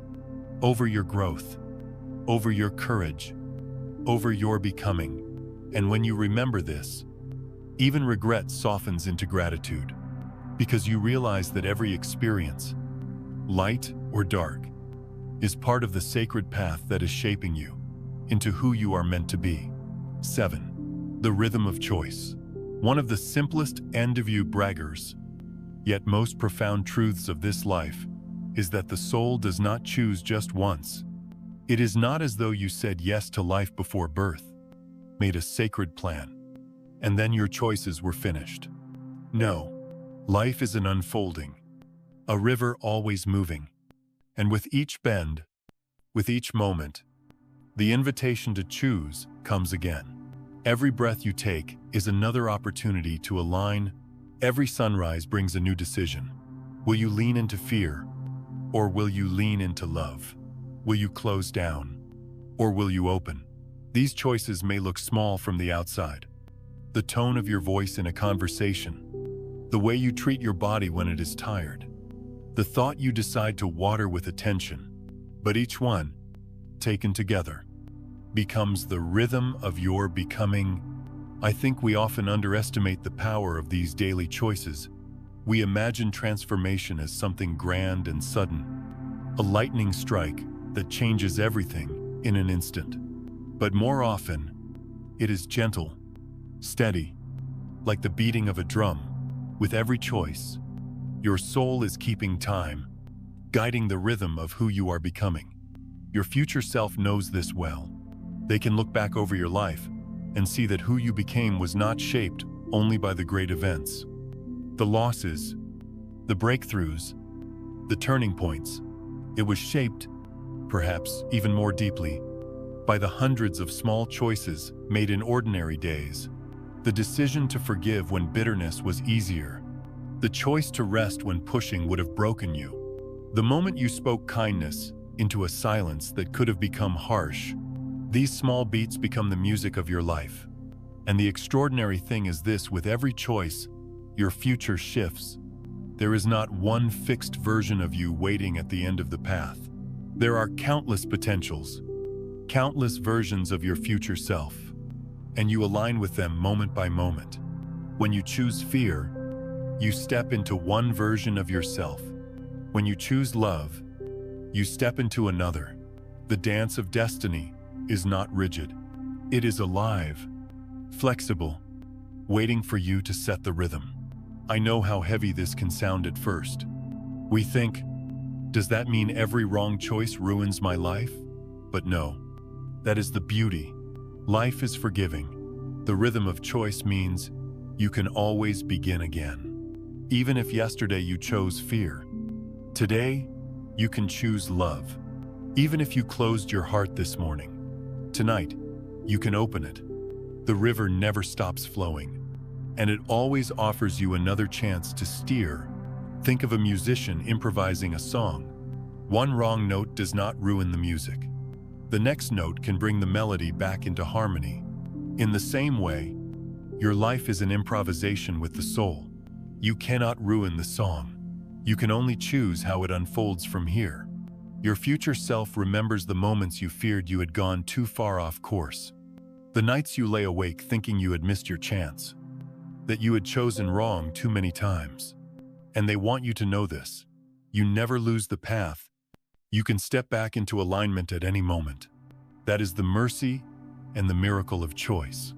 over your growth, over your courage, over your becoming. And when you remember this, even regret softens into gratitude, because you realize that every experience, light or dark, is part of the sacred path that is shaping you into who you are meant to be. 7. The rhythm of choice. One of the simplest end-of-you braggers, yet most profound truths of this life, is that the soul does not choose just once. It is not as though you said yes to life before birth, made a sacred plan, and then your choices were finished. No, life is an unfolding, a river always moving, and with each bend, with each moment, the invitation to choose comes again. Every breath you take is another opportunity to align. Every sunrise brings a new decision. Will you lean into fear, or will you lean into love? Will you close down, or will you open? These choices may look small from the outside. The tone of your voice in a conversation, the way you treat your body when it is tired, the thought you decide to water with attention, but each one, taken together, becomes the rhythm of your becoming. I think we often underestimate the power of these daily choices. We imagine transformation as something grand and sudden, a lightning strike that changes everything in an instant. But more often, it is gentle, steady, like the beating of a drum. With every choice, your soul is keeping time, guiding the rhythm of who you are becoming. Your future self knows this well. They can look back over your life and see that who you became was not shaped only by the great events, the losses, the breakthroughs, the turning points. It was shaped, perhaps even more deeply, by the hundreds of small choices made in ordinary days. The decision to forgive when bitterness was easier. The choice to rest when pushing would have broken you. The moment you spoke kindness into a silence that could have become harsh. These small beats become the music of your life. And the extraordinary thing is this: with every choice, your future shifts. There is not one fixed version of you waiting at the end of the path. There are countless potentials, countless versions of your future self, and you align with them moment by moment. When you choose fear, you step into one version of yourself. When you choose love, you step into another. The dance of destiny is not rigid. It is alive, flexible, waiting for you to set the rhythm. I know how heavy this can sound at first. We think, does that mean every wrong choice ruins my life? But no, that is the beauty. Life is forgiving. The rhythm of choice means you can always begin again. Even if yesterday you chose fear, today you can choose love. Even if you closed your heart this morning, tonight you can open it. The river never stops flowing, and it always offers you another chance to steer. Think of a musician improvising a song. One wrong note does not ruin the music. The next note can bring the melody back into harmony. In the same way, your life is an improvisation with the soul. You cannot ruin the song. You can only choose how it unfolds from here. Your future self remembers the moments you feared you had gone too far off course. The nights you lay awake thinking you had missed your chance, that you had chosen wrong too many times. And they want you to know this. You never lose the path. You can step back into alignment at any moment. That is the mercy and the miracle of choice.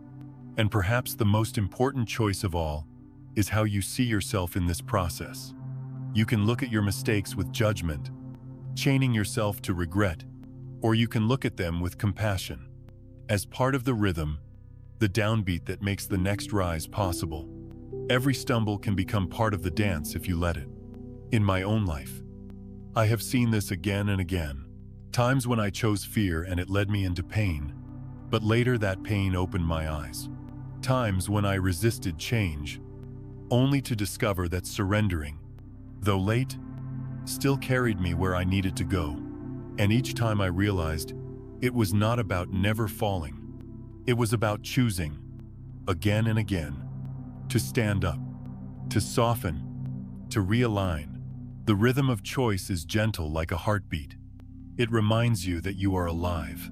And perhaps the most important choice of all is how you see yourself in this process. You can look at your mistakes with judgment, chaining yourself to regret, or you can look at them with compassion. As part of the rhythm, the downbeat that makes the next rise possible. Every stumble can become part of the dance if you let it. In my own life, I have seen this again and again. Times when I chose fear and it led me into pain, but later that pain opened my eyes. Times when I resisted change, only to discover that surrendering, though late, still carried me where I needed to go. And each time I realized it was not about never falling. It was about choosing, again and again, to stand up, to soften, to realign. The rhythm of choice is gentle like a heartbeat. It reminds you that you are alive,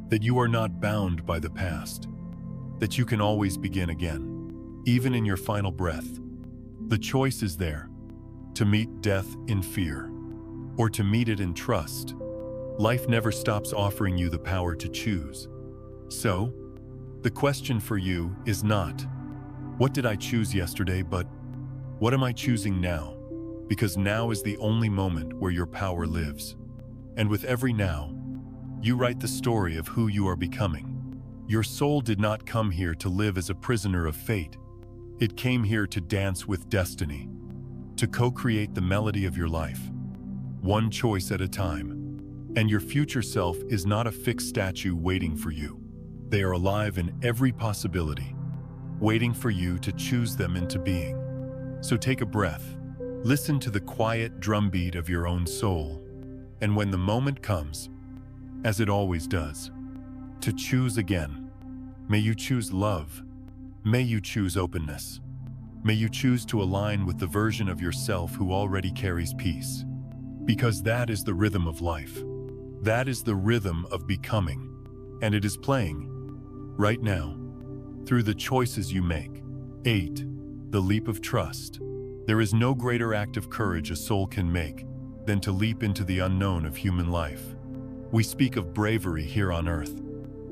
that you are not bound by the past, that you can always begin again, even in your final breath. The choice is there, to meet death in fear, or to meet it in trust. Life never stops offering you the power to choose. So, the question for you is not, what did I choose yesterday, but what am I choosing now? Because now is the only moment where your power lives. And with every now, you write the story of who you are becoming. Your soul did not come here to live as a prisoner of fate. It came here to dance with destiny, to co-create the melody of your life, one choice at a time. And your future self is not a fixed statue waiting for you. They are alive in every possibility, waiting for you to choose them into being. So take a breath, listen to the quiet drumbeat of your own soul, and when the moment comes, as it always does, to choose again, may you choose love, may you choose openness, may you choose to align with the version of yourself who already carries peace. Because that is the rhythm of life. That is the rhythm of becoming, and it is playing right now through the choices you make. 8. The leap of trust. There is no greater act of courage a soul can make than to leap into the unknown of human life. We speak of bravery here on earth,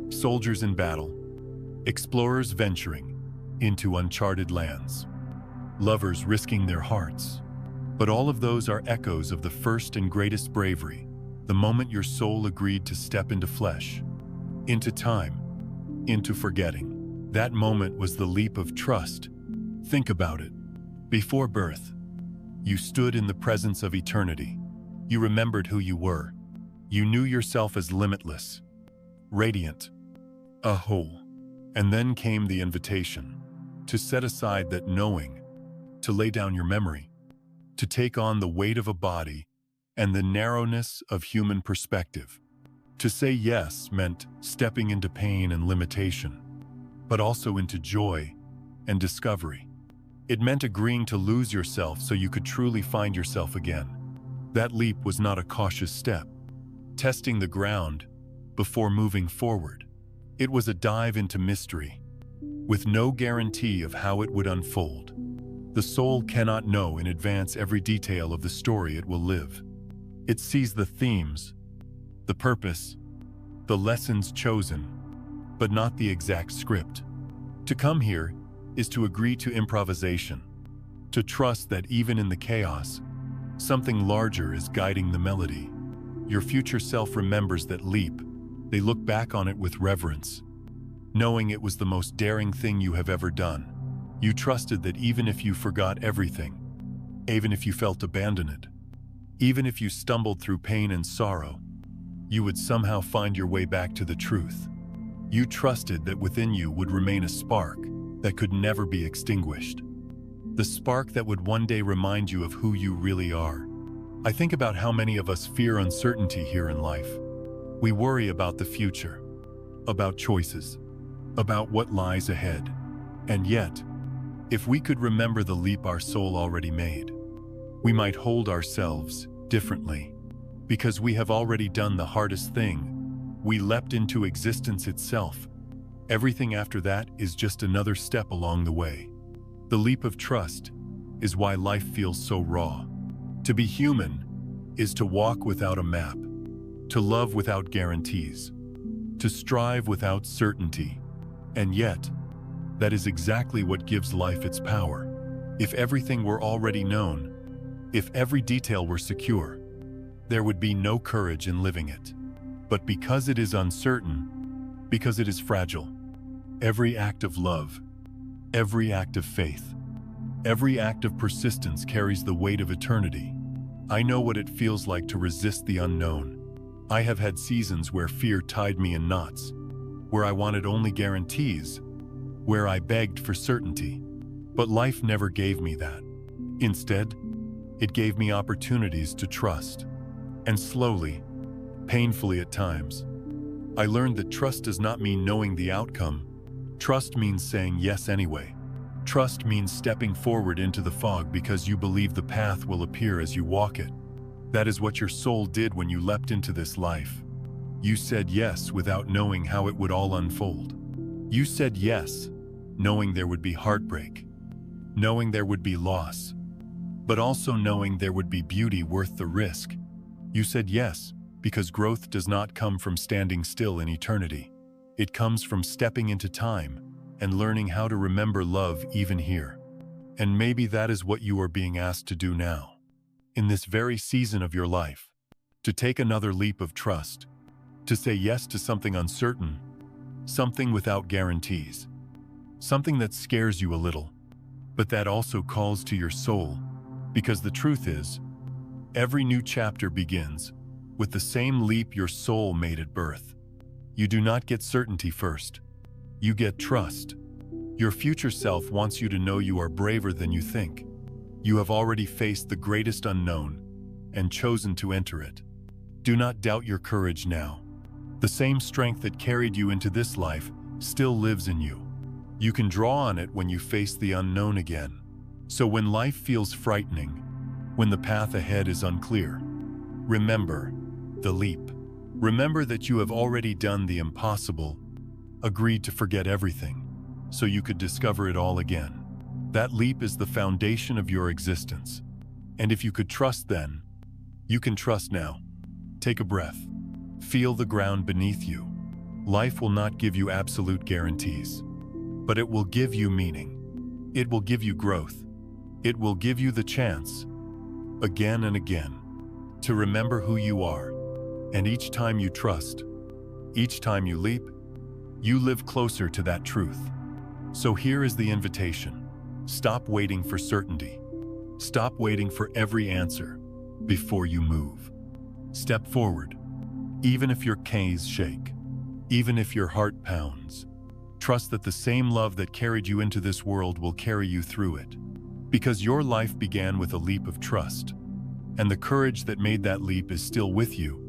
soldiers in battle, explorers venturing into uncharted lands, lovers risking their hearts. But all of those are echoes of the first and greatest bravery, the moment your soul agreed to step into flesh, into time, into forgetting. That moment was the leap of trust. Think about it. Before birth, you stood in the presence of eternity. You remembered who you were. You knew yourself as limitless, radiant, a whole. And then came the invitation to set aside that knowing, to lay down your memory, to take on the weight of a body and the narrowness of human perspective. To say yes meant stepping into pain and limitation, but also into joy and discovery. It meant agreeing to lose yourself so you could truly find yourself again. That leap was not a cautious step, testing the ground before moving forward. It was a dive into mystery, with no guarantee of how it would unfold. The soul cannot know in advance every detail of the story it will live. It sees the themes, the purpose, the lessons chosen, but not the exact script. To come here is to agree to improvisation, to trust that even in the chaos, something larger is guiding the melody. Your future self remembers that leap. They look back on it with reverence, knowing it was the most daring thing you have ever done. You trusted that even if you forgot everything, even if you felt abandoned, even if you stumbled through pain and sorrow, you would somehow find your way back to the truth. You trusted that within you would remain a spark that could never be extinguished. The spark that would one day remind you of who you really are. I think about how many of us fear uncertainty here in life. We worry about the future, about choices, about what lies ahead. And yet, if we could remember the leap our soul already made, we might hold ourselves differently. Because we have already done the hardest thing. We leapt into existence itself. Everything after that is just another step along the way. The leap of trust is why life feels so raw. To be human is to walk without a map, to love without guarantees, to strive without certainty. And yet, that is exactly what gives life its power. If everything were already known, if every detail were secure, there would be no courage in living it. But because it is uncertain, because it is fragile, every act of love, every act of faith, every act of persistence carries the weight of eternity. I know what it feels like to resist the unknown. I have had seasons where fear tied me in knots, where I wanted only guarantees, where I begged for certainty. But life never gave me that. Instead, it gave me opportunities to trust. And slowly, painfully at times, I learned that trust does not mean knowing the outcome. Trust means saying yes anyway. Trust means stepping forward into the fog because you believe the path will appear as you walk it. That is what your soul did when you leapt into this life. You said yes without knowing how it would all unfold. You said yes, knowing there would be heartbreak, knowing there would be loss, but also knowing there would be beauty worth the risk. You said yes because growth does not come from standing still in eternity. It comes from stepping into time and learning how to remember love even here. And maybe that is what you are being asked to do now, in this very season of your life, to take another leap of trust, to say yes to something uncertain, something without guarantees, something that scares you a little, but that also calls to your soul, because the truth is, every new chapter begins with the same leap your soul made at birth. You do not get certainty first. You get trust. Your future self wants you to know you are braver than you think. You have already faced the greatest unknown and chosen to enter it. Do not doubt your courage now. The same strength that carried you into this life still lives in you. You can draw on it when you face the unknown again. So when life feels frightening, when the path ahead is unclear, remember the leap. Remember that you have already done the impossible, agreed to forget everything, so you could discover it all again. That leap is the foundation of your existence. And if you could trust then, you can trust now. Take a breath. Feel the ground beneath you. Life will not give you absolute guarantees, but it will give you meaning. It will give you growth. It will give you the chance, again and again, to remember who you are. And each time you trust, each time you leap, you live closer to that truth. So here is the invitation. Stop waiting for certainty. Stop waiting for every answer before you move. Step forward, even if your knees shake, even if your heart pounds. Trust that the same love that carried you into this world will carry you through it. Because your life began with a leap of trust, and the courage that made that leap is still with you.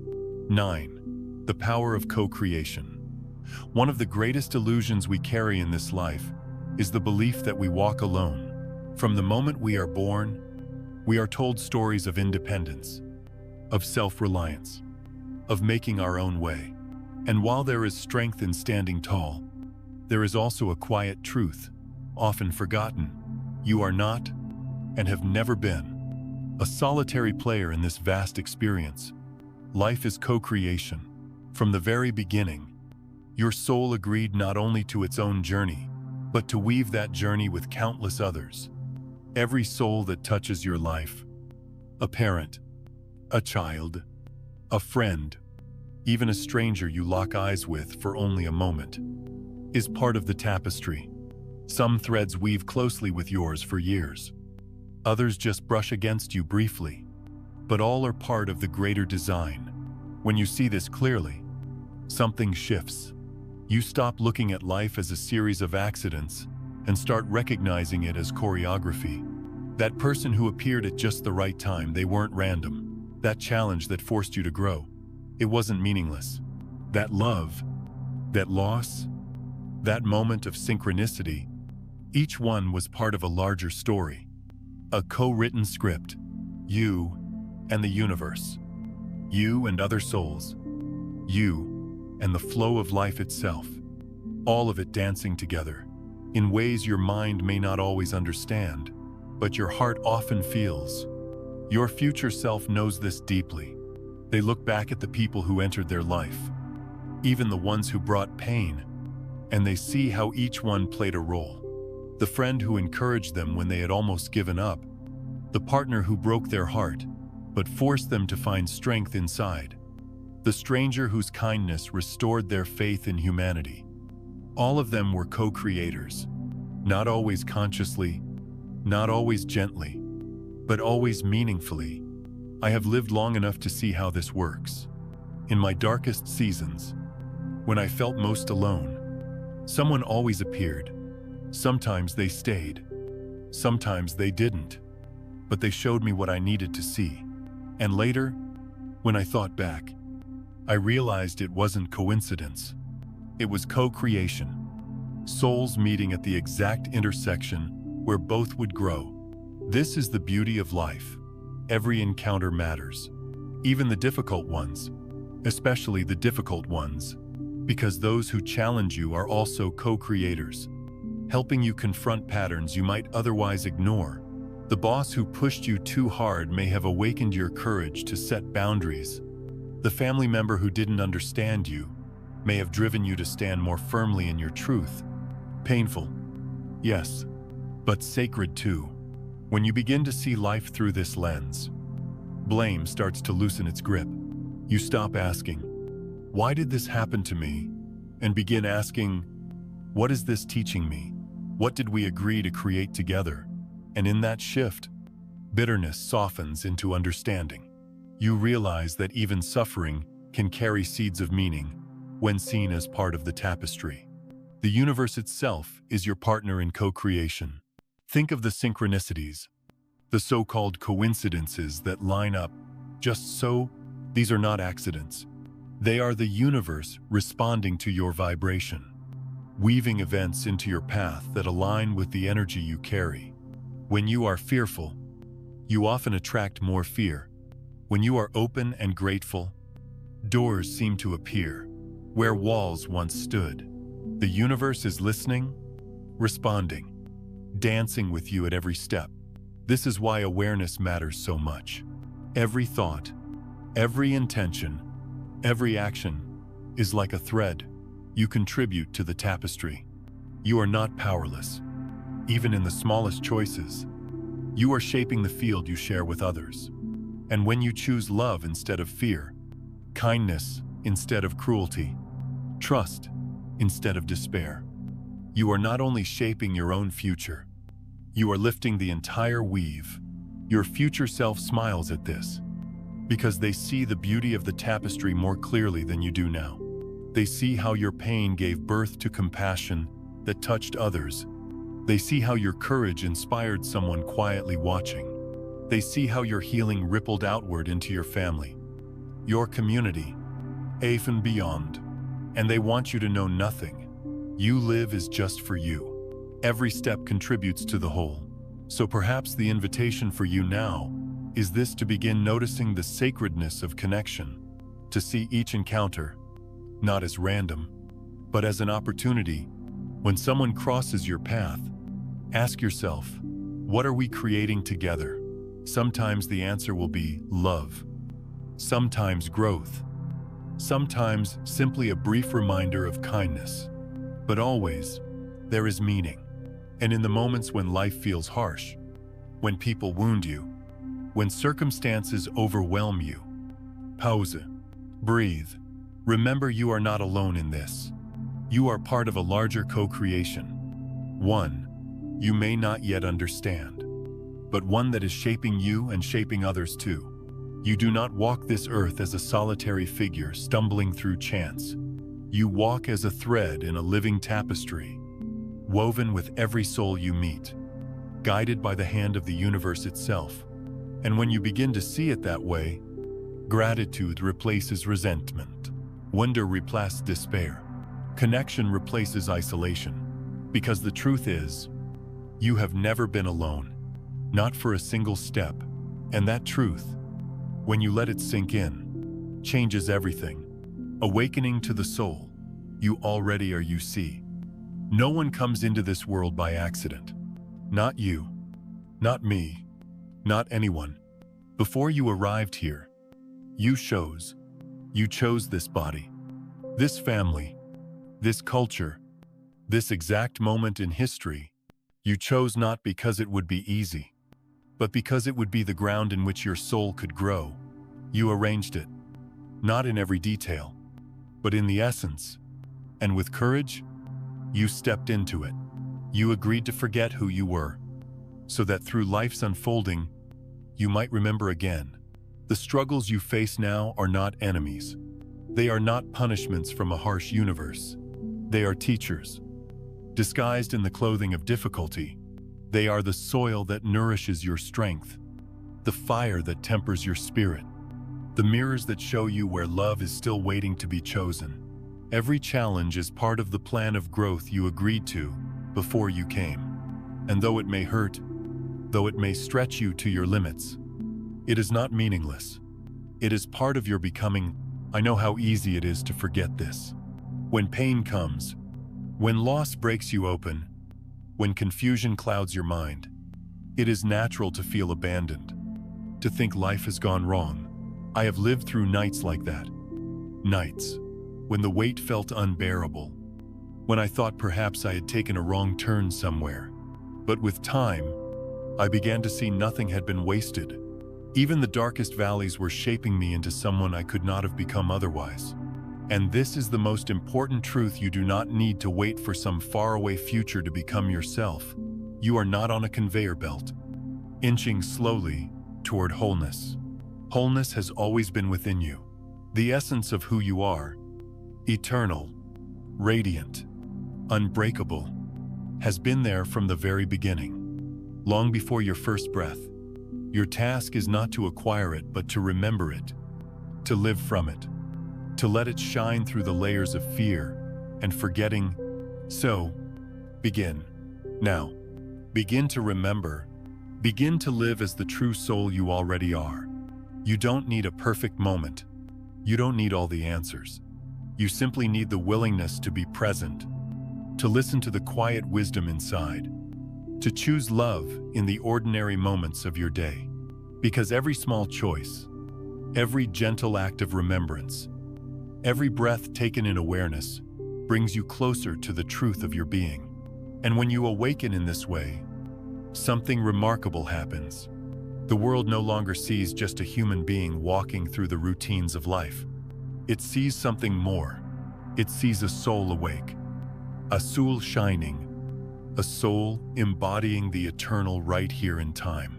9. The power of co-creation. One of the greatest illusions we carry in this life is the belief that we walk alone. From the moment we are born, we are told stories of independence, of self-reliance, of making our own way. And while there is strength in standing tall, there is also a quiet truth, often forgotten. You are not, and have never been, a solitary player in this vast experience. Life is co-creation. From the very beginning, your soul agreed not only to its own journey, but to weave that journey with countless others. Every soul that touches your life, a parent, a child, a friend, even a stranger you lock eyes with for only a moment, is part of the tapestry. Some threads weave closely with yours for years. Others just brush against you briefly, but all are part of the greater design. When you see this clearly, something shifts. You stop looking at life as a series of accidents and start recognizing it as choreography. That person who appeared at just the right time, they weren't random. That challenge that forced you to grow, it wasn't meaningless. That love, that loss, that moment of synchronicity, each one was part of a larger story, a co-written script, you and the universe, you and other souls, you and the flow of life itself, all of it dancing together, in ways your mind may not always understand, but your heart often feels. Your future self knows this deeply. They look back at the people who entered their life, even the ones who brought pain, and they see how each one played a role. The friend who encouraged them when they had almost given up, the partner who broke their heart, but forced them to find strength inside, the stranger whose kindness restored their faith in humanity. All of them were co-creators, not always consciously, not always gently, but always meaningfully. I have lived long enough to see how this works. In my darkest seasons, when I felt most alone, someone always appeared. Sometimes they stayed, sometimes they didn't, but they showed me what I needed to see. And later, when I thought back, I realized it wasn't coincidence. It was co-creation, souls meeting at the exact intersection where both would grow. This is the beauty of life. Every encounter matters, even the difficult ones, especially the difficult ones, because those who challenge you are also co-creators, helping you confront patterns you might otherwise ignore. The boss who pushed you too hard may have awakened your courage to set boundaries. The family member who didn't understand you may have driven you to stand more firmly in your truth. Painful, yes, but sacred too. When you begin to see life through this lens, blame starts to loosen its grip. You stop asking, "Why did this happen to me?" and begin asking, "What is this teaching me? What did we agree to create together?" And in that shift, bitterness softens into understanding. You realize that even suffering can carry seeds of meaning when seen as part of the tapestry. The universe itself is your partner in co-creation. Think of the synchronicities, the so-called coincidences that line up just so. These are not accidents. They are the universe responding to your vibration, weaving events into your path that align with the energy you carry. When you are fearful, you often attract more fear. When you are open and grateful, doors seem to appear where walls once stood. The universe is listening, responding, dancing with you at every step. This is why awareness matters so much. Every thought, every intention, every action is like a thread. You contribute to the tapestry. You are not powerless. Even in the smallest choices, you are shaping the field you share with others. And when you choose love instead of fear, kindness instead of cruelty, trust instead of despair, you are not only shaping your own future, you are lifting the entire weave. Your future self smiles at this, because they see the beauty of the tapestry more clearly than you do now. They see how your pain gave birth to compassion that touched others. They see how your courage inspired someone quietly watching. They see how your healing rippled outward into your family, your community, and beyond. And they want you to know nothing you live is just for you. Every step contributes to the whole. So perhaps the invitation for you now is this: to begin noticing the sacredness of connection, to see each encounter not as random, but as an opportunity. When someone crosses your path, ask yourself, what are we creating together? Sometimes the answer will be love, sometimes growth, sometimes simply a brief reminder of kindness. But always, there is meaning. And in the moments when life feels harsh, when people wound you, when circumstances overwhelm you, pause, breathe. Remember, you are not alone in this. You are part of a larger co-creation. One you may not yet understand, but one that is shaping you and shaping others too. You do not walk this earth as a solitary figure stumbling through chance. You walk as a thread in a living tapestry, woven with every soul you meet, guided by the hand of the universe itself. And when you begin to see it that way, gratitude replaces resentment. Wonder replaces despair. Connection replaces isolation. Because the truth is, you have never been alone. Not for a single step. And that truth, when you let it sink in, changes everything. Awakening to the soul, you already are, you see. No one comes into this world by accident. Not you. Not me. Not anyone. Before you arrived here, you chose. You chose this body, this family, this culture, this exact moment in history. You chose not because it would be easy, but because it would be the ground in which your soul could grow. You arranged it, not in every detail, but in the essence. And with courage, you stepped into it. You agreed to forget who you were, so that through life's unfolding, you might remember again. The struggles you face now are not enemies. They are not punishments from a harsh universe. They are teachers. Disguised in the clothing of difficulty, they are the soil that nourishes your strength, the fire that tempers your spirit, the mirrors that show you where love is still waiting to be chosen. Every challenge is part of the plan of growth you agreed to before you came. And though it may hurt, though it may stretch you to your limits, it is not meaningless. It is part of your becoming. I know how easy it is to forget this. When pain comes, when loss breaks you open, when confusion clouds your mind, it is natural to feel abandoned, to think life has gone wrong. I have lived through nights like that. Nights when the weight felt unbearable, when I thought perhaps I had taken a wrong turn somewhere. But with time, I began to see nothing had been wasted. Even the darkest valleys were shaping me into someone I could not have become otherwise. And this is the most important truth: you do not need to wait for some faraway future to become yourself. You are not on a conveyor belt, inching slowly toward wholeness. Wholeness has always been within you. The essence of who you are, eternal, radiant, unbreakable, has been there from the very beginning, long before your first breath. Your task is not to acquire it, but to remember it, to live from it, to let it shine through the layers of fear and forgetting. So, begin. Now, begin to remember. Begin to live as the true soul you already are. You don't need a perfect moment. You don't need all the answers. You simply need the willingness to be present, to listen to the quiet wisdom inside, to choose love in the ordinary moments of your day. Because every small choice, every gentle act of remembrance, every breath taken in awareness brings you closer to the truth of your being. And when you awaken in this way, something remarkable happens. The world no longer sees just a human being walking through the routines of life. It sees something more. It sees a soul awake, a soul shining, a soul embodying the eternal right here in time.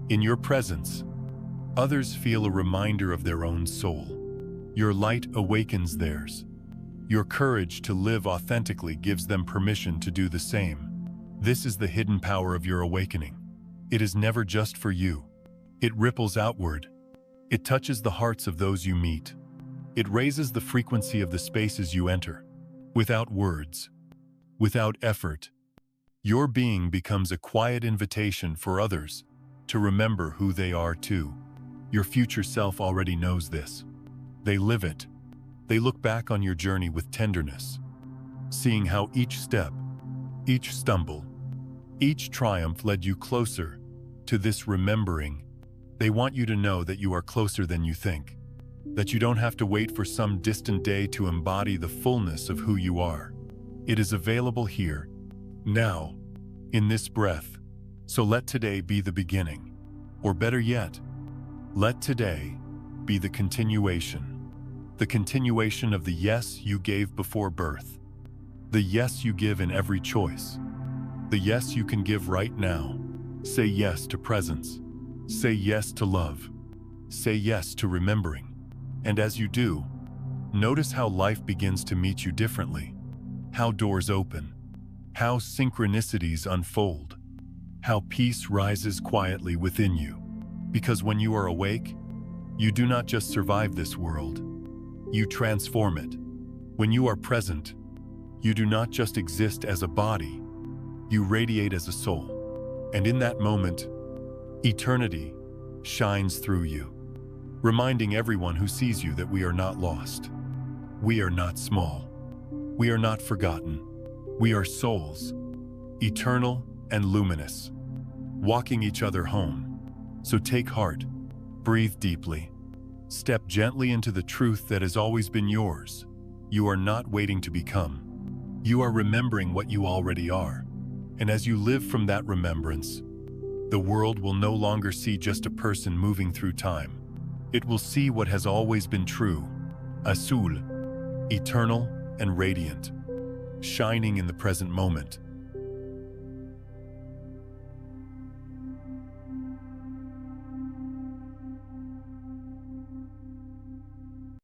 In your presence, others feel a reminder of their own soul. Your light awakens theirs. Your courage to live authentically gives them permission to do the same. This is the hidden power of your awakening. It is never just for you. It ripples outward. It touches the hearts of those you meet. It raises the frequency of the spaces you enter. Without words, without effort, your being becomes a quiet invitation for others to remember who they are too. Your future self already knows this. They live it. They look back on your journey with tenderness, seeing how each step, each stumble, each triumph led you closer to this remembering. They want you to know that you are closer than you think, that you don't have to wait for some distant day to embody the fullness of who you are. It is available here, now, in this breath. So let today be the beginning, or better yet, let today be the continuation of the yes you gave before birth, the yes you give in every choice, the yes you can give right now. Say yes to presence, say yes to love, say yes to remembering. And as you do, notice how life begins to meet you differently, how doors open, how synchronicities unfold, how peace rises quietly within you. Because when you are awake, you do not just survive this world, you transform it. When you are present, you do not just exist as a body, you radiate as a soul. And in that moment, eternity shines through you, reminding everyone who sees you that we are not lost. We are not small. We are not forgotten. We are souls, eternal and luminous, walking each other home. So take heart, breathe deeply, step gently into the truth that has always been yours. You are not waiting to become. You are remembering what you already are. And as you live from that remembrance, the world will no longer see just a person moving through time. It will see what has always been true, azul, eternal and radiant, shining in the present moment.